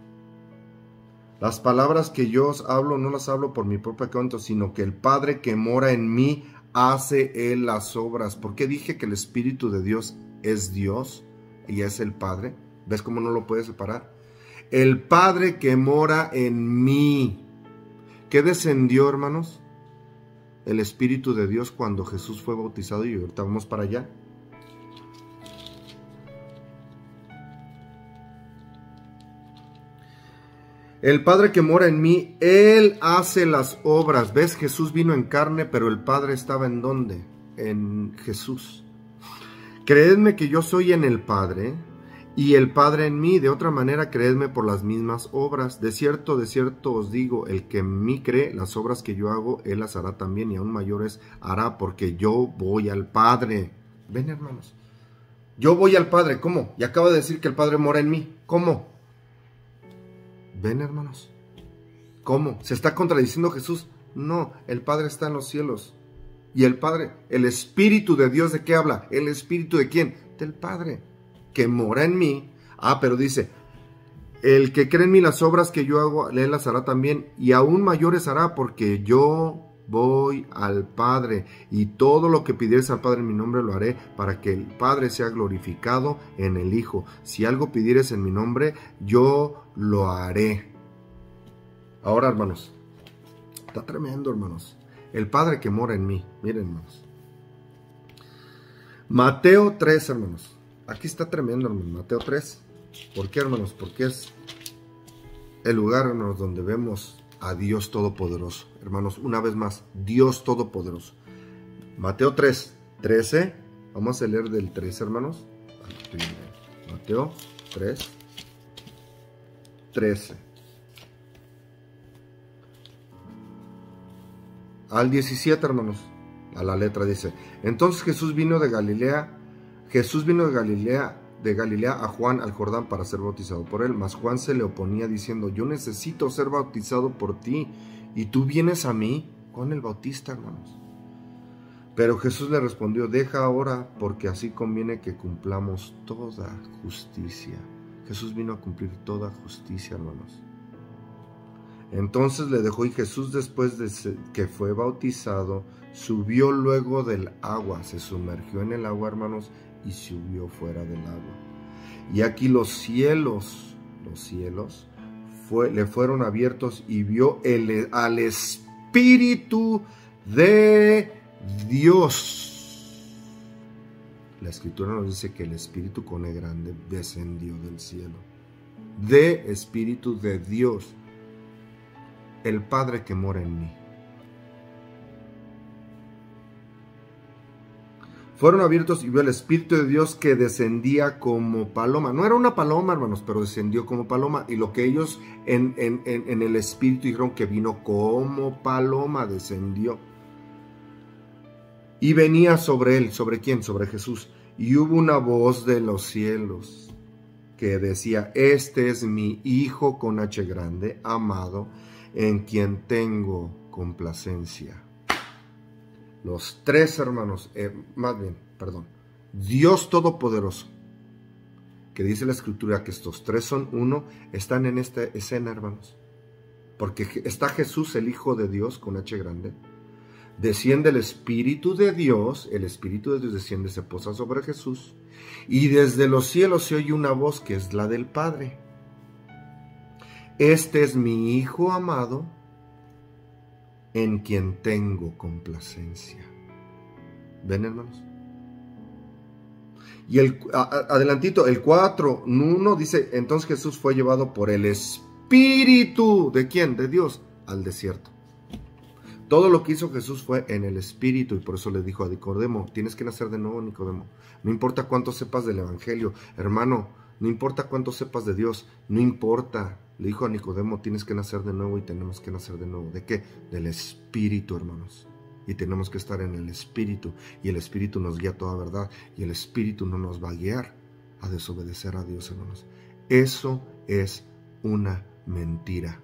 Las palabras que yo os hablo no las hablo por mi propia cuenta, sino que el Padre que mora en mí hace Él las obras. ¿Por qué dije que el Espíritu de Dios es Dios y es el Padre? ¿Ves cómo no lo puedes separar? El Padre que mora en mí. ¿Qué descendió, hermanos? El Espíritu de Dios cuando Jesús fue bautizado, y ahorita vamos para allá. El Padre que mora en mí, Él hace las obras. ¿Ves? Jesús vino en carne, pero el Padre estaba ¿en dónde? En Jesús. Creedme que yo soy en el Padre y el Padre en mí. De otra manera, creedme por las mismas obras. De cierto os digo, el que en mí cree, las obras que yo hago, Él las hará también, y aún mayores hará, porque yo voy al Padre. Ven, hermanos. Yo voy al Padre. ¿Cómo? Y acaba de decir que el Padre mora en mí. ¿Cómo? Ven, hermanos. ¿Cómo? ¿Se está contradiciendo Jesús? No, el Padre está en los cielos. Y el Padre, el Espíritu de Dios, ¿de qué habla? ¿El Espíritu de quién? Del Padre, que mora en mí. Pero dice: el que cree en mí, las obras que yo hago, Él las hará también, y aún mayores hará, porque yo voy al Padre, y todo lo que pidieres al Padre en mi nombre lo haré, para que el Padre sea glorificado en el Hijo. Si algo pidieres en mi nombre, yo lo haré. Ahora, hermanos, está tremendo, hermanos. El Padre que mora en mí. Miren, hermanos. Mateo 3, hermanos. Aquí está tremendo, hermanos. Mateo 3. ¿Por qué, hermanos? Porque es el lugar, hermanos, donde vemos a Dios Todopoderoso. Hermanos, una vez más, Dios Todopoderoso. Mateo 3, 13. Vamos a leer del 13, hermanos. Mateo 3, 13. Al 17, hermanos. A la letra dice: entonces Jesús vino de Galilea a Juan al Jordán para ser bautizado por él. Mas Juan se le oponía diciendo: yo necesito ser bautizado por ti, y tú vienes a mí. Juan el Bautista, hermanos. Pero Jesús le respondió: deja ahora, porque así conviene que cumplamos toda justicia. Jesús vino a cumplir toda justicia, hermanos. Entonces le dejó, y Jesús, después de que fue bautizado, subió luego del agua. Se sumergió en el agua, hermanos, y subió fuera del agua. Y aquí los cielos le fueron abiertos, y vio al Espíritu de Dios. La Escritura nos dice que el Espíritu con E grande descendió del cielo. De Espíritu de Dios, el Padre que mora en mí. Fueron abiertos, y vio el Espíritu de Dios que descendía como paloma. No era una paloma, hermanos, pero descendió como paloma. Y lo que ellos en el Espíritu dijeron, que vino como paloma, descendió. Y venía sobre él. ¿Sobre quién? Sobre Jesús. Y hubo una voz de los cielos que decía: este es mi Hijo con H grande, amado, en quien tengo complacencia. Los tres, hermanos, Dios Todopoderoso, que dice la Escritura que estos tres son uno, están en esta escena, hermanos. Porque está Jesús, el Hijo de Dios con H grande. desciende el Espíritu de Dios desciende, se posa sobre Jesús, y desde los cielos se oye una voz que es la del Padre. Este es mi Hijo amado, en quien tengo complacencia. ¿Ven, hermanos? Y adelantito, el 4:1 dice, entonces Jesús fue llevado por el Espíritu, ¿de quién? De Dios, al desierto. Todo lo que hizo Jesús fue en el Espíritu, y por eso le dijo a Nicodemo, tienes que nacer de nuevo, Nicodemo. No importa cuánto sepas del Evangelio, hermano, no importa cuánto sepas de Dios, no importa. Le dijo a Nicodemo, tienes que nacer de nuevo, y tenemos que nacer de nuevo. ¿De qué? Del Espíritu, hermanos. Y tenemos que estar en el Espíritu, y el Espíritu nos guía a toda verdad, y el Espíritu no nos va a guiar a desobedecer a Dios, hermanos. Eso es una mentira.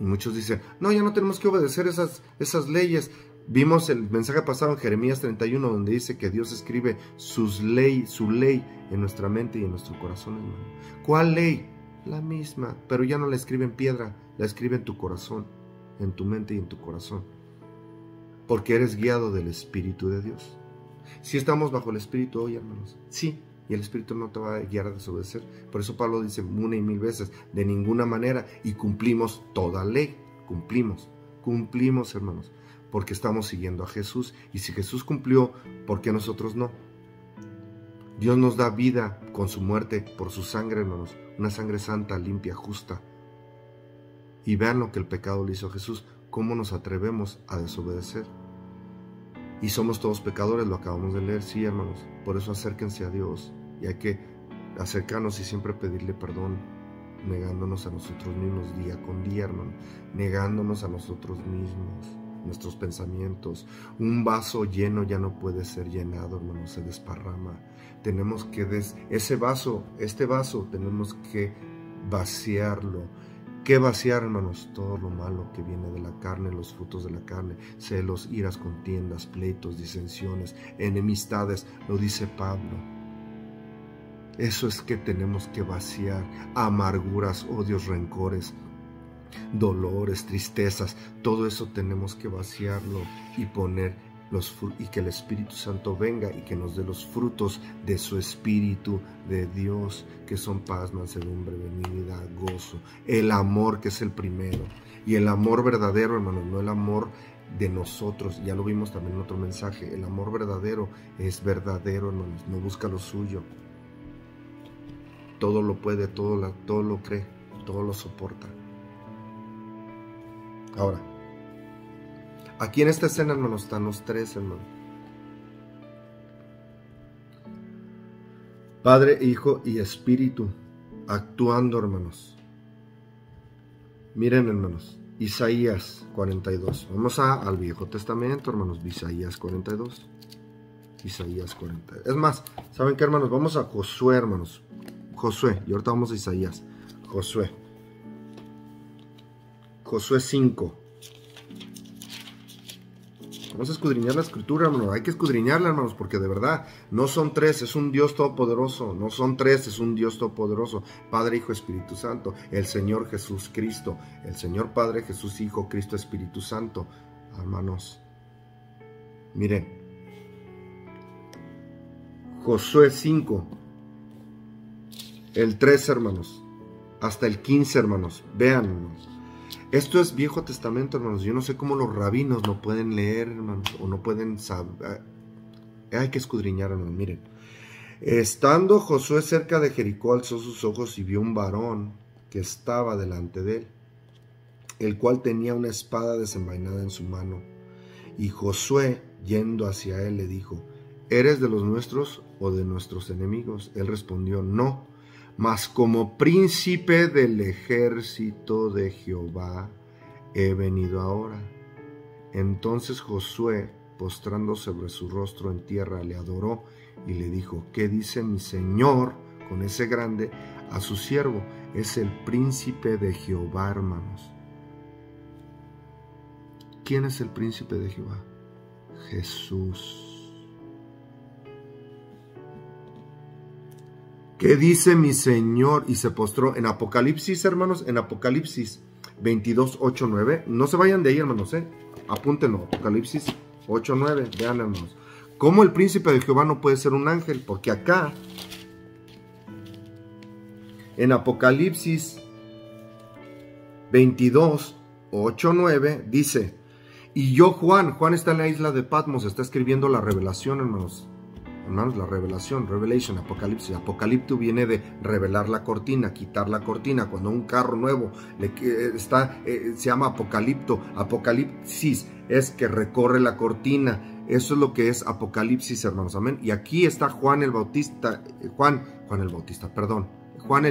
Y muchos dicen, no, ya no tenemos que obedecer esas leyes. Vimos el mensaje pasado en Jeremías 31, donde dice que Dios escribe su ley en nuestra mente y en nuestro corazón, hermano. ¿Cuál ley? La misma, pero ya no la escribe en piedra, la escribe en tu corazón, en tu mente y en tu corazón. Porque eres guiado del Espíritu de Dios. Si estamos bajo el Espíritu hoy, hermanos, sí, y el Espíritu no te va a guiar a desobedecer. Por eso Pablo dice una y mil veces, de ninguna manera, y cumplimos toda ley. Cumplimos, hermanos, porque estamos siguiendo a Jesús. Y si Jesús cumplió, ¿por qué nosotros no? Dios nos da vida con su muerte, por su sangre, hermanos, una sangre santa, limpia, justa. Y vean lo que el pecado le hizo a Jesús, cómo nos atrevemos a desobedecer. Y somos todos pecadores, lo acabamos de leer, sí, hermanos. Por eso acérquense a Dios, y hay que acercarnos y siempre pedirle perdón, negándonos a nosotros mismos día con día, hermano, negándonos a nosotros mismos, nuestros pensamientos. Un vaso lleno ya no puede ser llenado, hermano, se desparrama. Tenemos que este vaso tenemos que vaciarlo. ¿Qué vaciar, hermanos? Todo lo malo que viene de la carne, los frutos de la carne, celos, iras, contiendas, pleitos, disensiones, enemistades, lo dice Pablo. Eso es que tenemos que vaciar, amarguras, odios, rencores, dolores, tristezas, todo eso tenemos que vaciarlo y poner y que el Espíritu Santo venga y que nos dé los frutos de su Espíritu de Dios, que son paz, mansedumbre, benignidad, gozo, el amor, que es el primero, y el amor verdadero, hermanos, no el amor de nosotros. Ya lo vimos también en otro mensaje. El amor verdadero es verdadero, hermanos, no busca lo suyo, todo lo puede, todo lo cree, todo lo soporta. Ahora, aquí en esta escena, hermanos, están los tres, hermanos. Padre, Hijo y Espíritu actuando, hermanos. Miren, hermanos, Isaías 42. Vamos al Viejo Testamento, hermanos. Isaías 42. Isaías 42. Es más, ¿saben qué, hermanos? Vamos a Josué, hermanos. Josué, y ahorita vamos a Isaías. Josué 5. Vamos a escudriñar la escritura, hermanos. Hay que escudriñarla, hermanos, porque de verdad no son tres, es un Dios todopoderoso. No son tres, es un Dios todopoderoso. Padre, Hijo, Espíritu Santo. El Señor Jesús Cristo. El Señor Padre, Jesús Hijo, Cristo, Espíritu Santo. Hermanos, miren. Josué 5. El 3, hermanos. Hasta el 15, hermanos. Vean, hermanos. Esto es Viejo Testamento, hermanos. Yo no sé cómo los rabinos no pueden leer, hermanos, o no pueden saber. Hay que escudriñar, hermanos. Miren. Estando Josué cerca de Jericó, alzó sus ojos y vio un varón que estaba delante de él, el cual tenía una espada desenvainada en su mano. Y Josué, yendo hacia él, le dijo: ¿eres de los nuestros o de nuestros enemigos? Él respondió: no, mas como príncipe del ejército de Jehová he venido ahora. Entonces Josué, postrándose sobre su rostro en tierra, le adoró y le dijo: ¿qué dice mi señor con ese grande a su siervo? Es el príncipe de Jehová, hermanos. ¿Quién es el príncipe de Jehová? Jesús. ¿Qué dice mi Señor? Y se postró en Apocalipsis, hermanos, en Apocalipsis 22, 8, 9. No se vayan de ahí, hermanos, apúntenlo, Apocalipsis 8:9, vean hermanos. ¿Cómo el príncipe de Jehová no puede ser un ángel? Porque acá, en Apocalipsis 22, 8-9, dice, y yo Juan está en la isla de Patmos, está escribiendo la revelación, hermanos, la revelación, revelation, apocalipsis. Apocalipto viene de revelar la cortina, quitar la cortina. Cuando un carro nuevo se llama apocalipto, apocalipsis es que recorre la cortina. Eso es lo que es apocalipsis, hermanos, amén. Y aquí está Juan el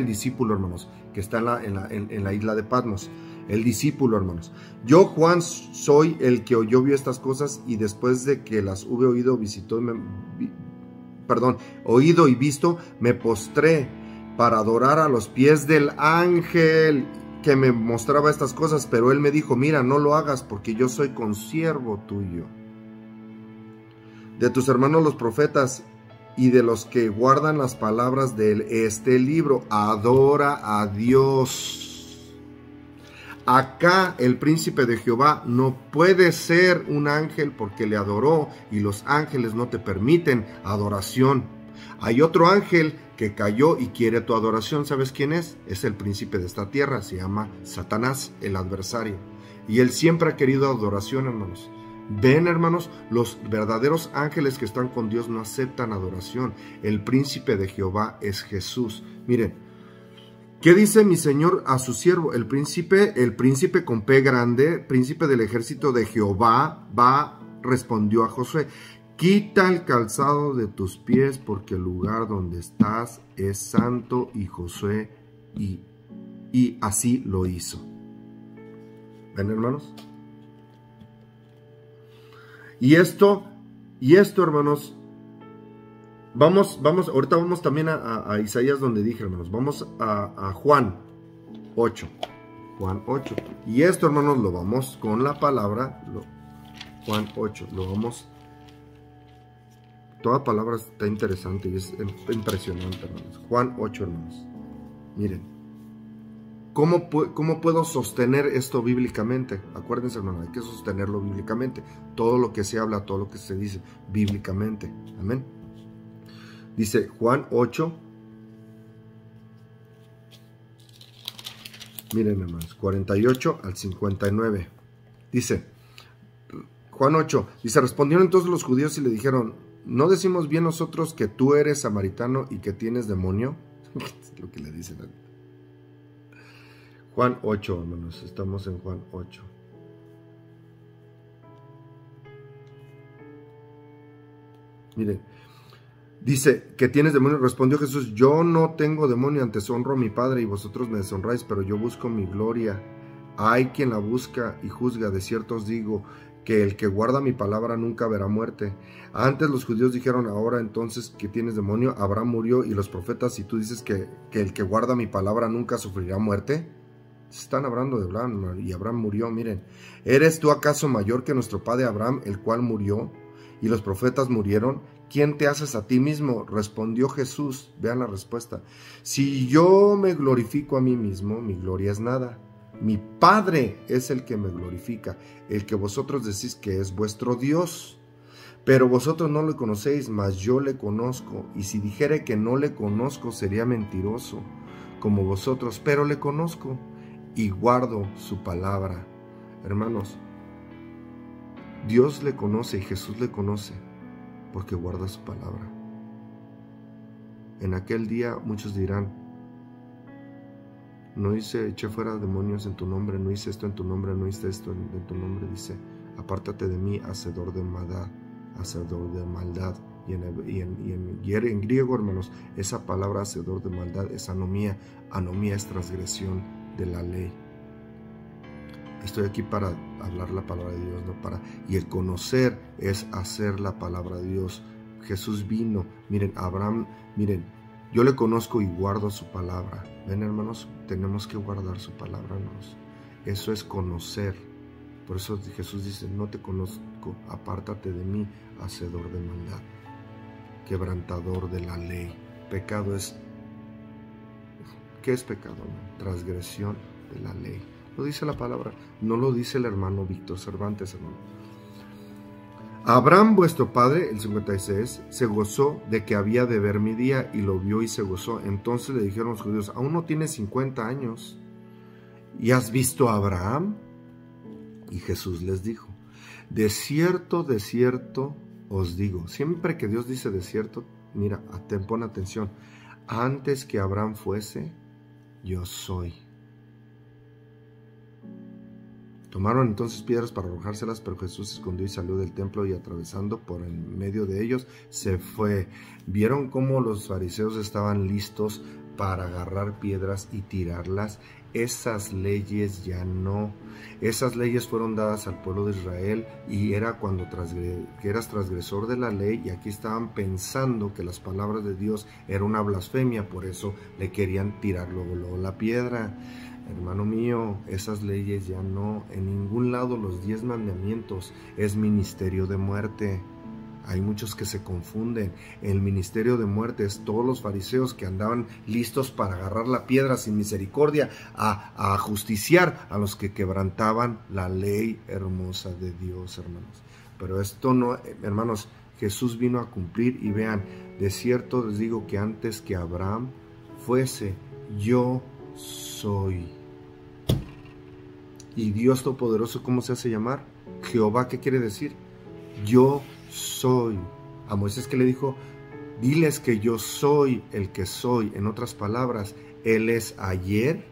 discípulo, hermanos, que está en la isla de Patmos. El discípulo, hermanos. Yo, Juan, soy el que vio estas cosas, y después de que las hube oído y visto, me postré para adorar a los pies del ángel que me mostraba estas cosas, pero él me dijo, mira, no lo hagas, porque yo soy consiervo tuyo, de tus hermanos los profetas, y de los que guardan las palabras de este libro. Adora a Dios. Acá el príncipe de Jehová no puede ser un ángel porque le adoró, y los ángeles no te permiten adoración. Hay otro ángel que cayó y quiere tu adoración. ¿Sabes quién es? Es el príncipe de esta tierra, se llama Satanás, el adversario. Y él siempre ha querido adoración, hermanos. Ven, hermanos, los verdaderos ángeles que están con Dios no aceptan adoración. El príncipe de Jehová es Jesús. Miren, ¿qué dice mi Señor a su siervo? El príncipe con P grande, príncipe del ejército de Jehová, respondió a Josué, quita el calzado de tus pies, porque el lugar donde estás es santo. Y Josué, y así lo hizo. ¿Ven, hermanos? Y esto, hermanos, Vamos, ahorita vamos también a Isaías, donde dije, hermanos, vamos a Juan 8. Juan 8. Y esto, hermanos, lo vamos con la palabra, Juan 8, lo vamos. Toda palabra está interesante y es impresionante, hermanos. Juan 8, hermanos. Miren, ¿cómo puedo sostener esto bíblicamente? Acuérdense, hermanos, hay que sostenerlo bíblicamente. Todo lo que se habla, todo lo que se dice, bíblicamente. Amén. Dice Juan 8, miren, hermanos, 48 al 59. Dice, Juan 8, dice, respondieron entonces los judíos y le dijeron, ¿no decimos bien nosotros que tú eres samaritano y que tienes demonio? Es lo que le dicen. Juan 8, hermanos, estamos en Juan 8. Miren. Dice, que tienes demonio. Respondió Jesús, yo no tengo demonio, antes honro a mi Padre y vosotros me deshonráis, pero yo busco mi gloria. Hay quien la busca y juzga. De cierto os digo que el que guarda mi palabra nunca verá muerte. Antes los judíos dijeron, ahora entonces que tienes demonio, Abraham murió y los profetas, y tú dices que el que guarda mi palabra nunca sufrirá muerte. Están hablando de Abraham, y Abraham murió. Miren, ¿eres tú acaso mayor que nuestro padre Abraham, el cual murió y los profetas murieron? ¿Quién te haces a ti mismo? Respondió Jesús. Vean la respuesta. Si yo me glorifico a mí mismo, mi gloria es nada. Mi Padre es el que me glorifica, el que vosotros decís que es vuestro Dios. Pero vosotros no le conocéis, mas yo le conozco. Y si dijere que no le conozco, sería mentiroso, como vosotros. Pero le conozco y guardo su palabra. Hermanos, Dios le conoce y Jesús le conoce, porque guarda su palabra. En aquel día muchos dirán, no eché fuera demonios en tu nombre, no hice esto en tu nombre, no hice esto en tu nombre. Dice, apártate de mí, hacedor de maldad, hacedor de maldad. Y en griego, hermanos, esa palabra hacedor de maldad es anomía. Anomía es transgresión de la ley. Estoy aquí para hablar la palabra de Dios, y el conocer es hacer la palabra de Dios. Jesús vino, miren, Abraham, miren, yo le conozco y guardo su palabra. Ven, hermanos, tenemos que guardar su palabra, hermanos. Eso es conocer. Por eso Jesús dice, no te conozco, apártate de mí, hacedor de maldad, quebrantador de la ley. Pecado es, ¿qué es pecado? Transgresión de la ley. Lo dice la palabra, no lo dice el hermano Víctor Cervantes, hermano. Abraham, vuestro padre, el 56, se gozó de que había de ver mi día, y lo vio y se gozó. Entonces le dijeron los judíos: aún no tienes 50 años, ¿y has visto a Abraham? Y Jesús les dijo: de cierto os digo. Siempre que Dios dice de cierto, mira, pon atención. Antes que Abraham fuese, yo soy. Tomaron entonces piedras para arrojárselas, pero Jesús se escondió y salió del templo, y atravesando por en medio de ellos, se fue. ¿Vieron cómo los fariseos estaban listos para agarrar piedras y tirarlas? Esas leyes ya no. Esas leyes fueron dadas al pueblo de Israel, y era cuando eras transgresor de la ley, y aquí estaban pensando que las palabras de Dios era una blasfemia, por eso le querían tirar luego la piedra. Hermano mío, esas leyes ya no. En ningún lado los 10 mandamientos es ministerio de muerte. Hay muchos que se confunden. El ministerio de muerte es todos los fariseos que andaban listos para agarrar la piedra sin misericordia a justiciar a los que quebrantaban la ley hermosa de Dios, hermanos. Pero esto no, hermanos, Jesús vino a cumplir, y vean, de cierto les digo que antes que Abraham fuese, yo soy. Y Dios Todopoderoso, ¿cómo se hace llamar? Jehová. ¿Qué quiere decir? Yo soy. A Moisés, que le dijo: diles que yo soy el que soy. En otras palabras, Él es ayer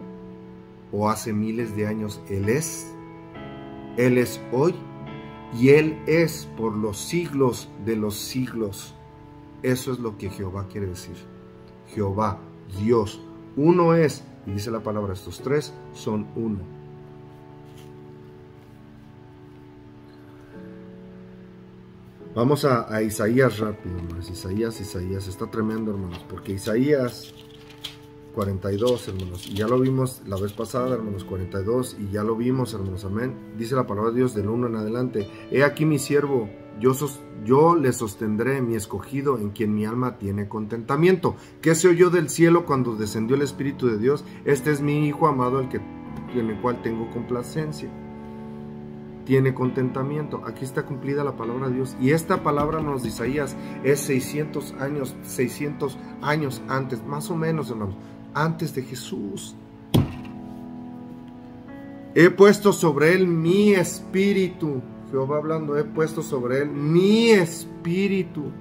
o hace miles de años. Él es hoy, y Él es por los siglos de los siglos. Eso es lo que Jehová quiere decir. Jehová, Dios, uno es. Y dice la palabra, estos tres son uno. Vamos a Isaías rápido, hermanos. Isaías, está tremendo, hermanos, porque Isaías 42, hermanos, y ya lo vimos la vez pasada, hermanos, 42, y ya lo vimos, hermanos, amén. Dice la palabra de Dios del 1 en adelante: he aquí mi siervo, yo le sostendré, mi escogido, en quien mi alma tiene contentamiento. ¿Qué se oyó del cielo cuando descendió el Espíritu de Dios? Este es mi Hijo amado, en el cual tengo complacencia. Tiene contentamiento. Aquí está cumplida la palabra de Dios. Y esta palabra nos de Isaías es 600 años antes, más o menos, hermanos, antes de Jesús. He puesto sobre él mi espíritu. Jehová hablando, he puesto sobre él mi espíritu.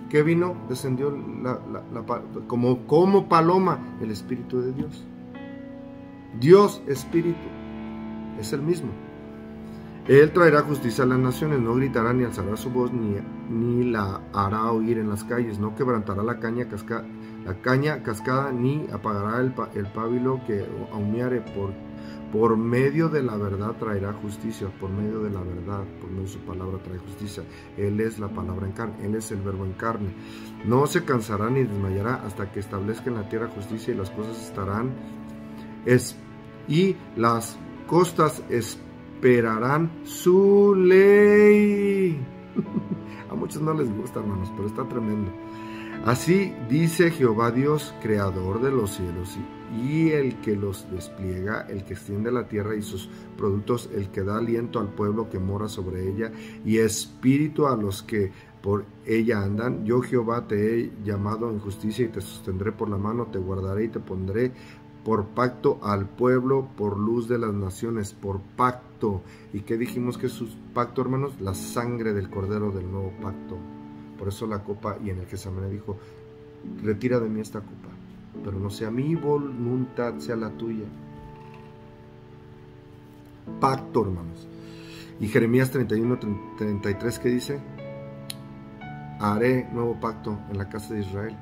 ¿Qué vino? Descendió como paloma, el Espíritu de Dios. Dios Espíritu es el mismo. Él traerá justicia a las naciones, no gritará ni alzará su voz, ni la hará oír en las calles, no quebrantará la caña cascada, ni apagará el pábilo que ahumeare. Por medio de la verdad traerá justicia, por medio de la verdad, por medio de su palabra trae justicia. Él es la palabra en carne, Él es el verbo en carne. No se cansará ni desmayará hasta que establezca en la tierra justicia, y las cosas estarán, y las costas esperarán su ley. A muchos no les gusta, hermanos, pero está tremendo. Así dice Jehová Dios, creador de los cielos, y el que los despliega, el que extiende la tierra y sus productos, el que da aliento al pueblo que mora sobre ella, y espíritu a los que por ella andan. Yo, Jehová, te he llamado en justicia, y te sostendré por la mano, te guardaré y te pondré por pacto al pueblo, por luz de las naciones, por pacto. ¿Y qué dijimos que es su pacto, hermanos? La sangre del Cordero del nuevo pacto. Por eso la copa, y en el Getsemaní dijo: retira de mí esta copa, pero no sea mi voluntad, sea la tuya. Pacto, hermanos. Y Jeremías 31:33, ¿qué dice? Haré nuevo pacto en la casa de Israel.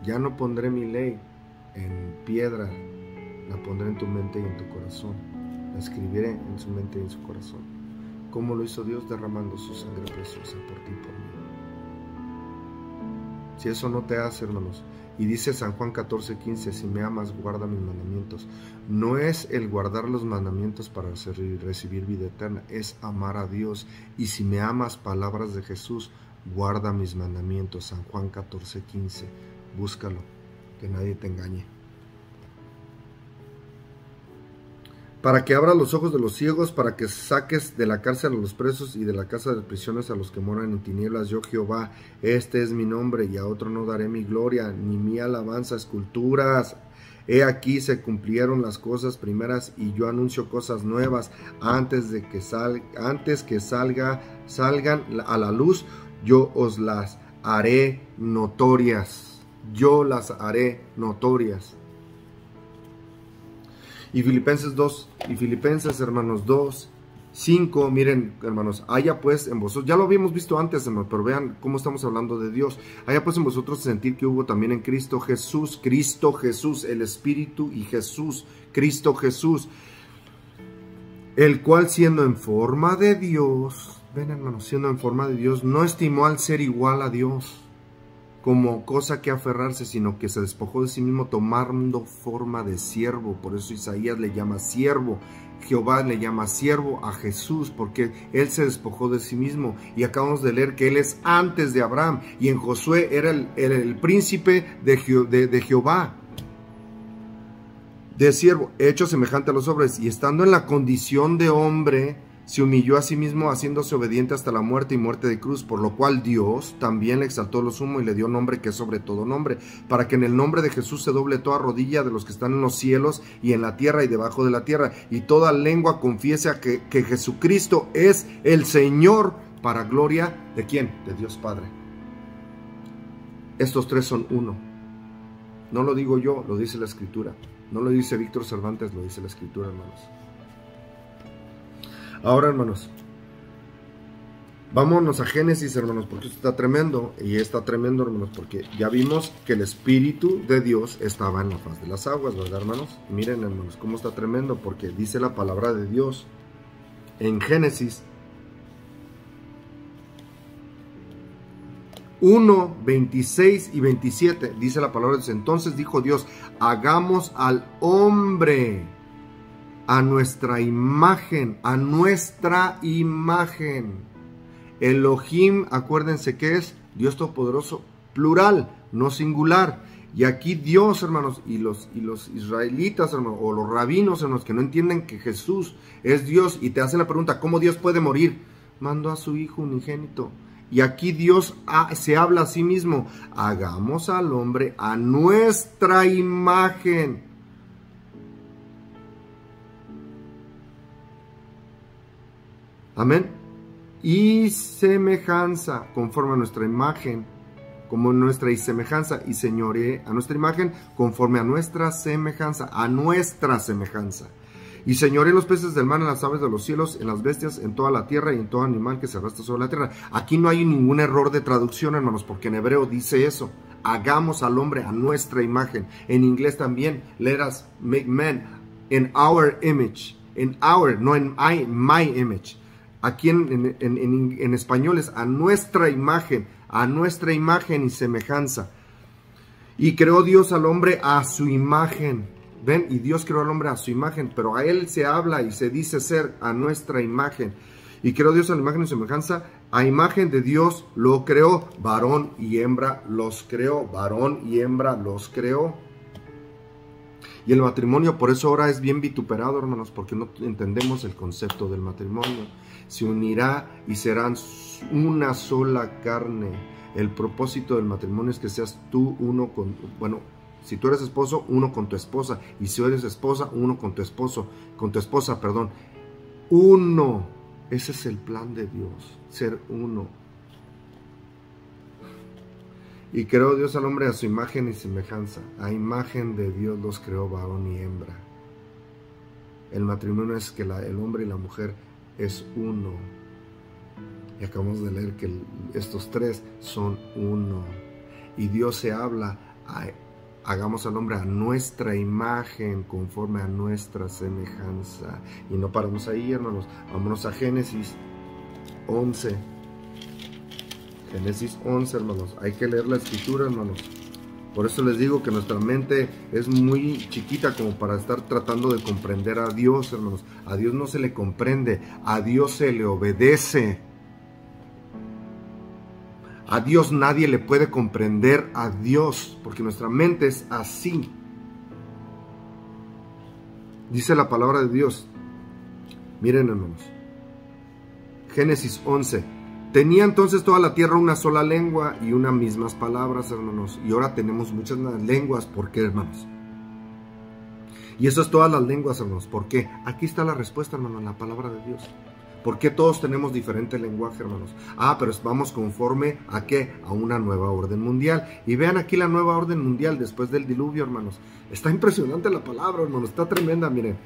Ya no pondré mi ley en piedra, la pondré en tu mente y en tu corazón. La escribiré en su mente y en su corazón. ¿Cómo lo hizo Dios? Derramando su sangre preciosa por ti y por mí. Si eso no te hace, hermanos, y dice San Juan 14:15, si me amas, guarda mis mandamientos. No es el guardar los mandamientos para recibir vida eterna, es amar a Dios. Y si me amas, palabras de Jesús, guarda mis mandamientos. San Juan 14:15, búscalo, que nadie te engañe. para que abras los ojos de los ciegos, para que saques de la cárcel a los presos y de la casa de prisiones a los que moran en tinieblas. Yo Jehová, este es mi nombre, y a otro no daré mi gloria, ni mi alabanza a esculturas. He aquí se cumplieron las cosas primeras, y yo anuncio cosas nuevas. Antes que salgan a la luz, yo os las haré notorias. Yo las haré notorias. Y Filipenses 2, hermanos, 2, 5, miren, hermanos, haya pues en vosotros, ya lo habíamos visto antes, hermanos, pero vean cómo estamos hablando de Dios. Haya pues en vosotros sentir que hubo también en Cristo Jesús, el Espíritu y Jesús, Cristo Jesús, el cual siendo en forma de Dios, ven, hermanos, siendo en forma de Dios, no estimó al ser igual a Dios como cosa que aferrarse, sino que se despojó de sí mismo, tomando forma de siervo. Por eso Isaías le llama siervo, Jehová le llama siervo a Jesús, porque él se despojó de sí mismo. Y acabamos de leer que él es antes de Abraham, y en Josué era el príncipe de Jehová, de siervo, hecho semejante a los hombres, y estando en la condición de hombre, se humilló a sí mismo, haciéndose obediente hasta la muerte y muerte de cruz, por lo cual Dios también le exaltó lo sumo y le dio nombre que es sobre todo nombre, para que en el nombre de Jesús se doble toda rodilla de los que están en los cielos y en la tierra y debajo de la tierra, y toda lengua confiese que Jesucristo es el Señor, para gloria ¿de quién? De Dios Padre. Estos tres son uno. No lo digo yo, lo dice la Escritura. No lo dice Víctor Cervantes, lo dice la Escritura, hermanos. Ahora, hermanos, vámonos a Génesis, hermanos, porque esto está tremendo. Y está tremendo, hermanos, porque ya vimos que el Espíritu de Dios estaba en la faz de las aguas, ¿verdad, hermanos? Y miren, hermanos, cómo está tremendo, porque dice la palabra de Dios en Génesis 1, 26 y 27. Dice la palabra de Dios: entonces dijo Dios, hagamos al hombre a nuestra imagen, Elohim, acuérdense que es Dios Todopoderoso, plural, no singular. Y aquí Dios, hermanos, y los israelitas, hermanos, o los rabinos, hermanos, que no entienden que Jesús es Dios, y te hacen la pregunta, ¿cómo Dios puede morir? Mandó a su Hijo unigénito. Y aquí Dios se habla a sí mismo, hagamos al hombre a nuestra imagen. Amén. Y semejanza, conforme a nuestra imagen, como nuestra semejanza, y señoree a nuestra imagen, conforme a nuestra semejanza, Y señoree los peces del mar, en las aves de los cielos, en las bestias, en toda la tierra y en todo animal que se arrastra sobre la tierra. Aquí no hay ningún error de traducción, hermanos, porque en hebreo dice eso. Hagamos al hombre a nuestra imagen. En inglés también, let us make man in our image. En our, no en my image. Aquí en español es a nuestra imagen y semejanza. Y creó Dios al hombre a su imagen. Ven, y Dios creó al hombre a su imagen, pero a él se habla y se dice ser a nuestra imagen. Y creó Dios a la imagen y semejanza, a imagen de Dios lo creó, varón y hembra los creó, Y el matrimonio, por eso ahora es bien vituperado, hermanos, porque no entendemos el concepto del matrimonio. Se unirá y serán una sola carne. El propósito del matrimonio es que seas tú uno con, si tú eres esposo, uno con tu esposa, y si eres esposa, uno con tu esposa, perdón. Uno. Ese es el plan de Dios, ser uno. Y creó Dios al hombre a su imagen y semejanza. A imagen de Dios los creó, varón y hembra. El matrimonio es que el hombre y la mujer es uno. Y acabamos de leer que estos tres son uno. Y Dios se habla, hagamos al hombre a nuestra imagen, conforme a nuestra semejanza. Y no paramos ahí, hermanos. Vámonos a Génesis 11. Génesis 11, hermanos. Hay que leer la escritura, hermanos. Por eso les digo que nuestra mente es muy chiquita como para estar tratando de comprender a Dios, hermanos. A Dios no se le comprende, a Dios se le obedece. A Dios nadie le puede comprender a Dios, porque nuestra mente es así. Dice la palabra de Dios, Miren, hermanos. Génesis 11. Tenía entonces toda la tierra una sola lengua y unas mismas palabras, hermanos. Y ahora tenemos muchas lenguas. ¿Por qué, hermanos? Y eso es todas las lenguas, hermanos. ¿Por qué? Aquí está la respuesta, hermanos, en la palabra de Dios. ¿Por qué todos tenemos diferente lenguaje, hermanos? Pero vamos conforme a ¿qué? A una nueva orden mundial. Y vean aquí la nueva orden mundial después del diluvio, hermanos. Está impresionante la palabra, hermanos. Está tremenda, miren.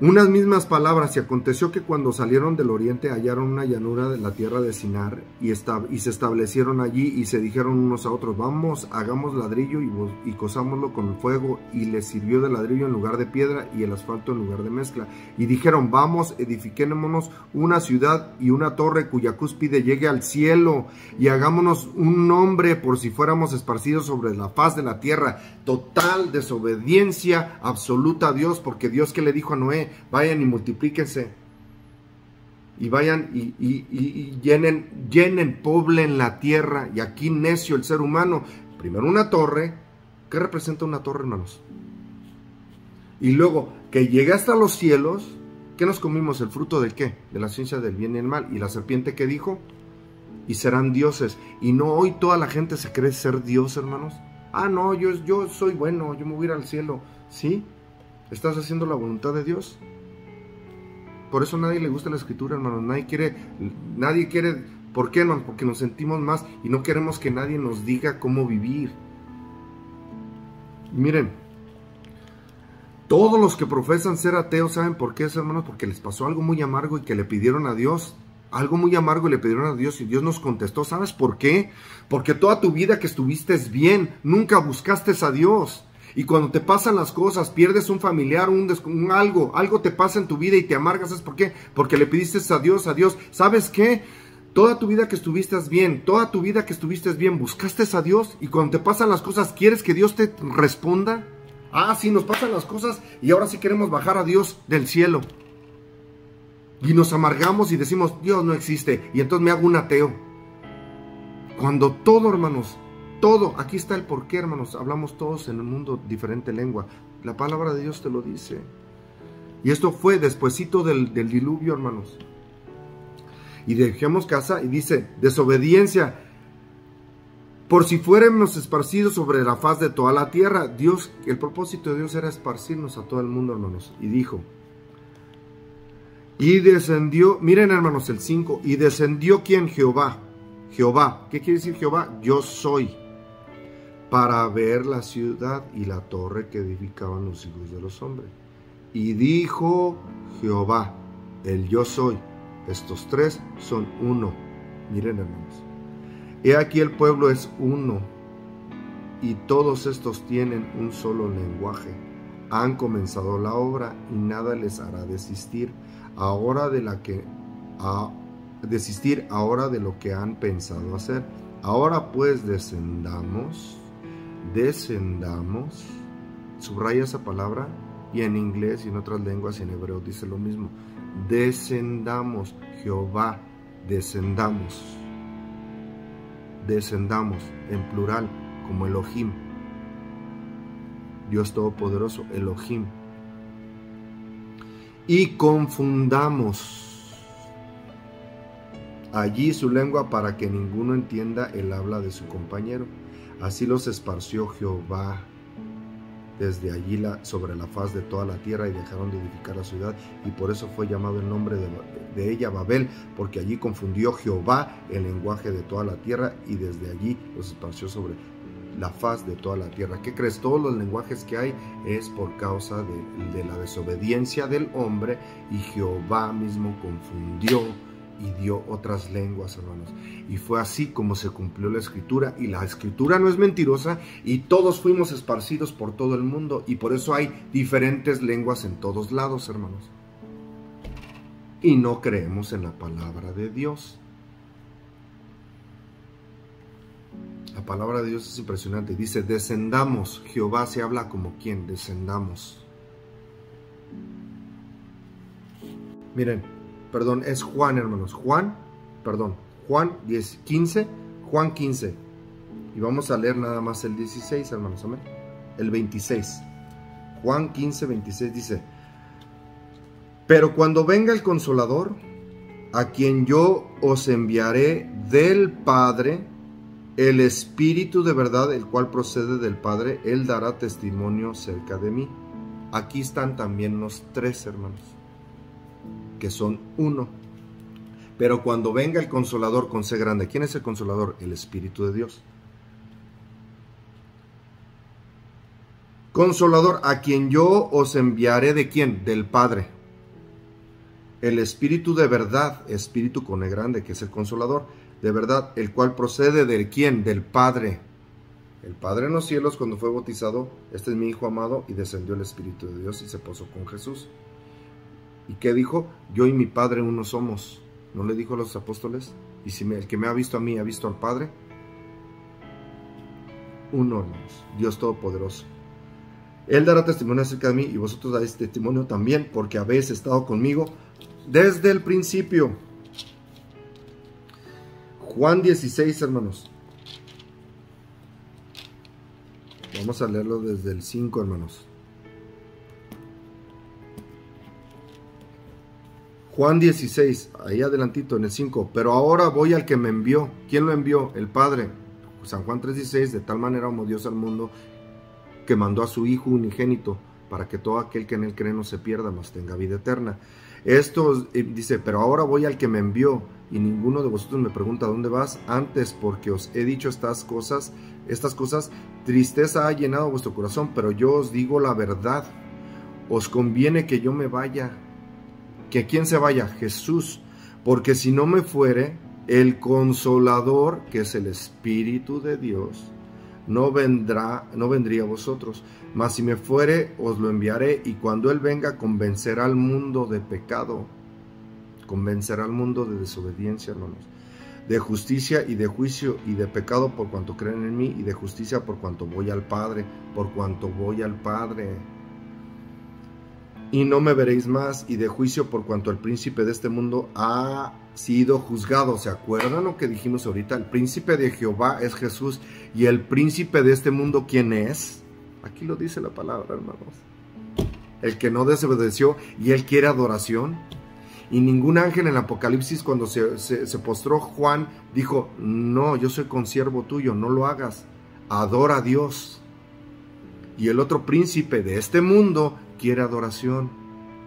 Unas mismas palabras, y aconteció que cuando salieron del oriente hallaron una llanura de la tierra de Sinar y se establecieron allí y se dijeron unos a otros, vamos, hagamos ladrillo y cosámoslo con fuego, y les sirvió de ladrillo en lugar de piedra y el asfalto en lugar de mezcla. Y dijeron, vamos, edifiquémonos una ciudad y una torre cuya cúspide llegue al cielo, y hagámonos un nombre por si fuéramos esparcidos sobre la faz de la tierra. Total desobediencia absoluta a Dios, porque Dios, que le dijo a Noé, vayan y multiplíquense, y vayan y llenen, poblen la tierra. Y aquí necio el ser humano, primero una torre. ¿Qué representa una torre, hermanos? Y luego que llegue hasta los cielos. ¿Qué nos comimos? ¿El fruto de qué? De la ciencia del bien y el mal. Y la serpiente, ¿qué dijo? Y serán dioses. Y no, hoy toda la gente se cree ser Dios, hermanos. No, yo soy bueno, yo me voy a ir al cielo. ¿Sí? ¿Estás haciendo la voluntad de Dios? Por eso a nadie le gusta la escritura, hermanos. Nadie quiere. ¿Por qué, hermanos? Porque nos sentimos más y no queremos que nadie nos diga cómo vivir. Miren, todos los que profesan ser ateos, ¿saben por qué, hermanos? Porque les pasó algo muy amargo y que le pidieron a Dios. Algo muy amargo y le pidieron a Dios y Dios nos contestó. ¿Sabes por qué? Porque toda tu vida que estuviste bien, nunca buscaste a Dios. Y cuando te pasan las cosas, pierdes un familiar, algo te pasa en tu vida y te amargas. ¿Sabes por qué? Porque le pidiste a Dios. ¿Sabes qué? Toda tu vida que estuviste bien, buscaste a Dios. Y cuando te pasan las cosas, ¿quieres que Dios te responda? Sí, nos pasan las cosas y ahora sí queremos bajar a Dios del cielo. Y nos amargamos y decimos, Dios no existe. Y entonces me hago un ateo. Cuando todo, hermanos, todo, aquí está el porqué, hermanos. Hablamos todos en el mundo diferente lengua. La palabra de Dios te lo dice. Y esto fue despuesito del diluvio, hermanos. Y dejemos casa y dice, desobediencia. Por si fuéramos esparcidos sobre la faz de toda la tierra. Dios, el propósito de Dios era esparcirnos a todo el mundo, hermanos. Y dijo, y descendió, miren, hermanos, el 5, y descendió ¿quién? Jehová. Jehová, ¿qué quiere decir Jehová? Yo soy. Para ver la ciudad y la torre que edificaban los hijos de los hombres. Y dijo Jehová, el yo soy, estos tres son uno. Miren, hermanos, he aquí el pueblo es uno, y todos estos tienen un solo lenguaje. Han comenzado la obra y nada les hará desistir ahora de lo que han pensado hacer. Ahora pues descendamos, subraya esa palabra, y en inglés y en otras lenguas y en hebreo dice lo mismo. Descendamos, Jehová, descendamos en plural, como Elohim, Dios Todopoderoso, Elohim, y confundamos allí su lengua para que ninguno entienda el habla de su compañero. Así los esparció Jehová desde allí sobre la faz de toda la tierra, y dejaron de edificar la ciudad, y por eso fue llamado el nombre de ella Babel, porque allí confundió Jehová el lenguaje de toda la tierra, y desde allí los esparció sobre la faz de toda la tierra. ¿Qué crees? Todos los lenguajes que hay es por causa de la desobediencia del hombre, y Jehová mismo confundió y dio otras lenguas, hermanos. Y fue así como se cumplió la escritura, y la escritura no es mentirosa, y todos fuimos esparcidos por todo el mundo, y por eso hay diferentes lenguas en todos lados, hermanos. Y no creemos en la palabra de Dios. La palabra de Dios es impresionante. Dice, descendamos. Jehová se habla como quien, descendamos. Miren, perdón, es Juan, hermanos. Juan 15. Y vamos a leer nada más el 16, hermanos. Amén. El 26. Juan 15, 26 dice, Pero cuando venga el Consolador, a quien yo os enviaré del Padre, el Espíritu de verdad, el cual procede del Padre, Él dará testimonio cerca de mí. Aquí están también los tres, hermanos, que son uno. Pero cuando venga el Consolador con C grande, ¿quién es el Consolador? El Espíritu de Dios. Consolador, a quien yo os enviaré, ¿de quién? Del Padre. El Espíritu de verdad, Espíritu con E grande, que es el Consolador, de verdad, el cual procede ¿de quién? Del Padre. El Padre en los cielos, cuando fue bautizado, este es mi Hijo amado, y descendió el Espíritu de Dios y se posó con Jesús. ¿Y qué dijo? Yo y mi Padre uno somos. ¿No le dijo a los apóstoles? Y si el que me ha visto a mí ha visto al Padre. Uno, hermanos, Dios Todopoderoso. Él dará testimonio acerca de mí y vosotros daréis testimonio también, porque habéis estado conmigo desde el principio. Juan 16, hermanos. Vamos a leerlo desde el 5, hermanos. Juan 16, ahí adelantito en el 5. Pero ahora voy al que me envió. ¿Quién lo envió? El Padre. San Juan 3:16, de tal manera amó Dios al mundo que mandó a su Hijo unigénito, para que todo aquel que en él cree no se pierda, mas tenga vida eterna. Esto dice, pero ahora voy al que me envió, y ninguno de vosotros me pregunta ¿dónde vas? Antes, porque os he dicho estas cosas, tristeza ha llenado vuestro corazón, pero yo os digo la verdad, os conviene que yo me vaya. ¿Que quién se vaya? Jesús, porque si no me fuere, el Consolador, que es el Espíritu de Dios, no vendría a vosotros, mas si me fuere, os lo enviaré, y cuando Él venga, convencerá al mundo de pecado, convencerá al mundo de desobediencia, hermanos, de justicia y de juicio, y de pecado por cuanto creen en mí, y de justicia por cuanto voy al Padre, por cuanto voy al Padre. Y no me veréis más, y de juicio por cuanto el príncipe de este mundo ha sido juzgado. ¿Se acuerdan lo que dijimos ahorita? El príncipe de Jehová es Jesús, y el príncipe de este mundo, ¿quién es? Aquí lo dice la palabra, hermanos. El que no desobedeció, y él quiere adoración. Y ningún ángel en el Apocalipsis, cuando se postró Juan, dijo, no, yo soy consiervo tuyo, no lo hagas, adora a Dios. Y el otro príncipe de este mundo quiere adoración,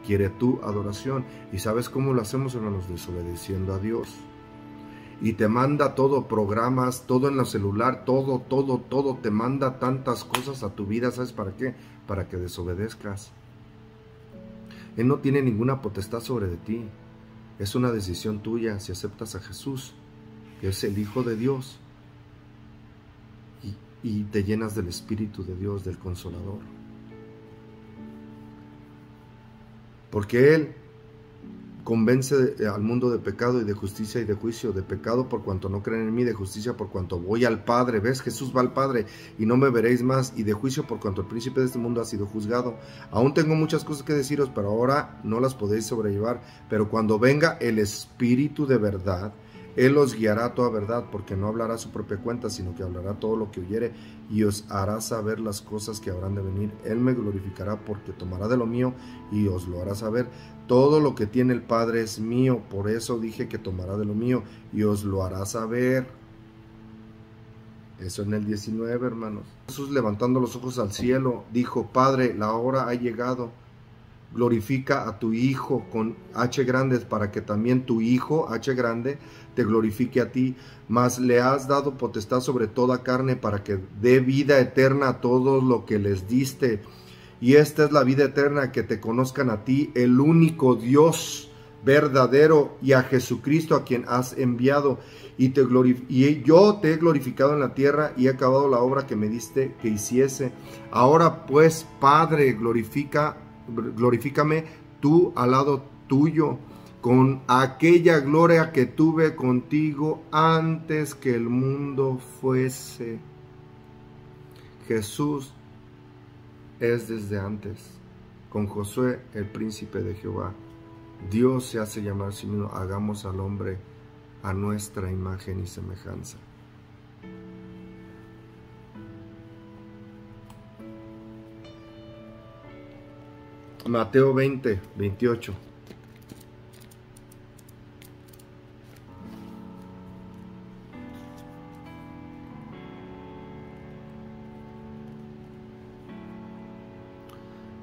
quiere tu adoración. ¿Y sabes cómo lo hacemos, hermanos? Desobedeciendo a Dios. Y te manda todo, programas, todo en el celular, todo, te manda tantas cosas a tu vida. ¿Sabes para qué? Para que desobedezcas. Él no tiene ninguna potestad sobre de ti. Es una decisión tuya si aceptas a Jesús, que es el Hijo de Dios, y te llenas del Espíritu de Dios, del Consolador. Porque Él convence al mundo de pecado y de justicia y de juicio, de pecado por cuanto no creen en mí, de justicia por cuanto voy al Padre. ¿Ves? Jesús va al Padre y no me veréis más, y de juicio por cuanto el príncipe de este mundo ha sido juzgado. Aún tengo muchas cosas que deciros, pero ahora no las podéis sobrellevar. Pero cuando venga el Espíritu de verdad, Él os guiará a toda verdad, porque no hablará a su propia cuenta, sino que hablará todo lo que oyere, y os hará saber las cosas que habrán de venir. Él me glorificará, porque tomará de lo mío y os lo hará saber. Todo lo que tiene el Padre es mío, por eso dije que tomará de lo mío y os lo hará saber. Eso en el 19, hermanos. Jesús, levantando los ojos al cielo, dijo, Padre, la hora ha llegado. Glorifica a tu Hijo con H grande, para que también tu Hijo, H grande, te glorifique a ti. Mas le has dado potestad sobre toda carne, para que dé vida eterna a todos lo que les diste. Y esta es la vida eterna, que te conozcan a ti, el único Dios verdadero, y a Jesucristo, a quien has enviado. Y yo te he glorificado en la tierra, y he acabado la obra que me diste que hiciese. Ahora pues, Padre, glorifícame tú al lado tuyo, con aquella gloria que tuve contigo antes que el mundo fuese. Jesús es desde antes. Con Josué, el príncipe de Jehová, Dios se hace llamar sí mismo, hagamos al hombre a nuestra imagen y semejanza. Mateo 20, 28.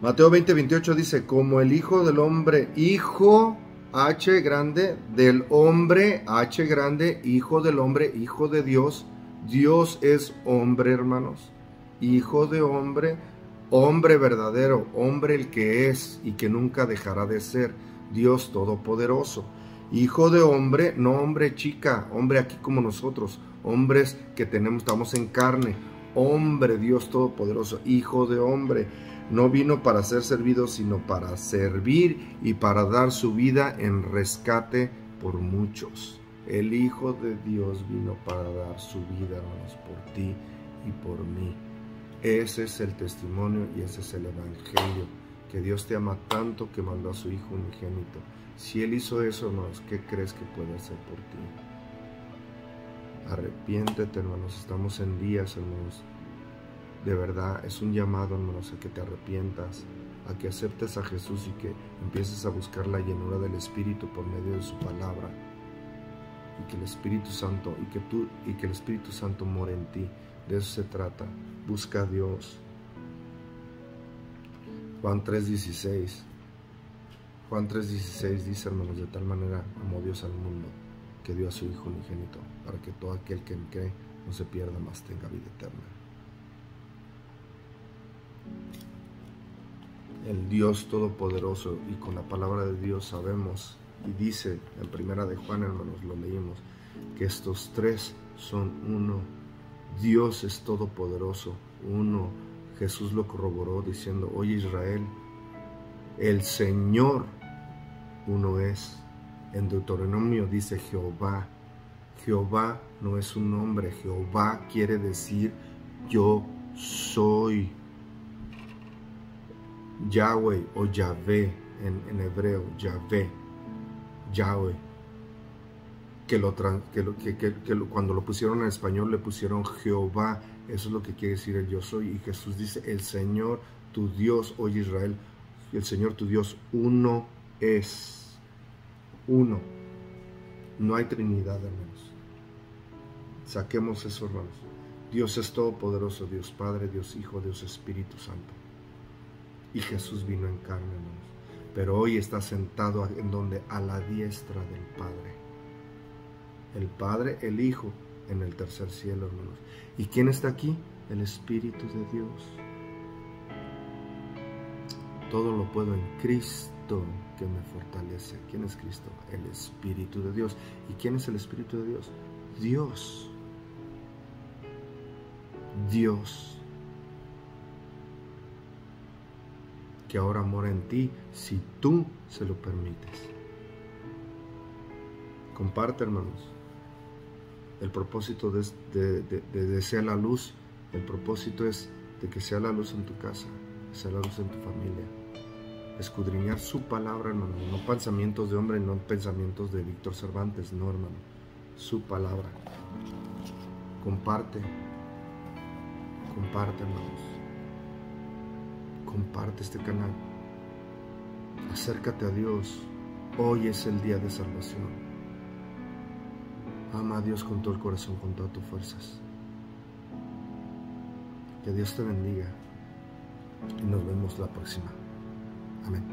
Mateo 20:28 dice, como el Hijo del Hombre, Hijo H grande del hombre, H grande, Hijo del Hombre, Hijo de Dios. Dios es hombre, hermanos. Hijo de hombre, hombre verdadero, hombre el que es y que nunca dejará de ser. Dios Todopoderoso. Hijo de hombre, no hombre chica, hombre aquí como nosotros, hombres que estamos en carne. Hombre, Dios Todopoderoso, Hijo de hombre. No vino para ser servido, sino para servir y para dar su vida en rescate por muchos. El Hijo de Dios vino para dar su vida, hermanos, por ti y por mí. Ese es el testimonio y ese es el evangelio, que Dios te ama tanto que mandó a su Hijo unigénito. Si Él hizo eso, hermanos, ¿qué crees que puede hacer por ti? Arrepiéntete, hermanos, estamos en días, hermanos. De verdad, es un llamado, hermanos, a que te arrepientas, a que aceptes a Jesús y que empieces a buscar la llenura del Espíritu por medio de su palabra. Y que el Espíritu Santo, y que el Espíritu Santo more en ti. De eso se trata. Busca a Dios. Juan 3:16. Juan 3:16 dice, hermanos, de tal manera amó Dios al mundo, que dio a su Hijo unigénito, para que todo aquel que en cree no se pierda, mas tenga vida eterna. El Dios Todopoderoso, y con la palabra de Dios sabemos, y dice en primera de Juan, hermanos, lo leímos, que estos tres son uno. Dios es todopoderoso, uno. Jesús lo corroboró diciendo, oye Israel, el Señor uno es. En Deuteronomio dice Jehová. Jehová no es un nombre, Jehová quiere decir yo soy. Yahweh o Yahvé en hebreo, Yahvé, Yahweh, cuando lo pusieron en español le pusieron Jehová. Eso es lo que quiere decir el yo soy. Y Jesús dice, el Señor tu Dios, oye Israel, el Señor tu Dios uno es. Uno. No hay Trinidad, hermanos. Saquemos eso, hermanos. Dios es todopoderoso, Dios Padre, Dios Hijo, Dios Espíritu Santo. Y Jesús vino en carne, hermanos. Pero hoy está sentado en donde, a la diestra del Padre. El Padre, el Hijo, en el tercer cielo, hermanos. ¿Y quién está aquí? El Espíritu de Dios. Todo lo puedo en Cristo que me fortalece. ¿Quién es Cristo? El Espíritu de Dios. ¿Y quién es el Espíritu de Dios? Dios. Dios. Que ahora mora en ti si tú se lo permites. Comparte, hermanos. El propósito de sea la luz, el propósito es de que sea la luz en tu casa, que sea la luz en tu familia. Escudriñar su palabra, hermano, no pensamientos de hombre, no pensamientos de Víctor Cervantes, no, hermano, su palabra. Comparte, hermanos. Comparte este canal. Acércate a Dios. Hoy es el día de salvación. Ama a Dios con todo el corazón, con todas tus fuerzas. Que Dios te bendiga. Y nos vemos la próxima. Amén.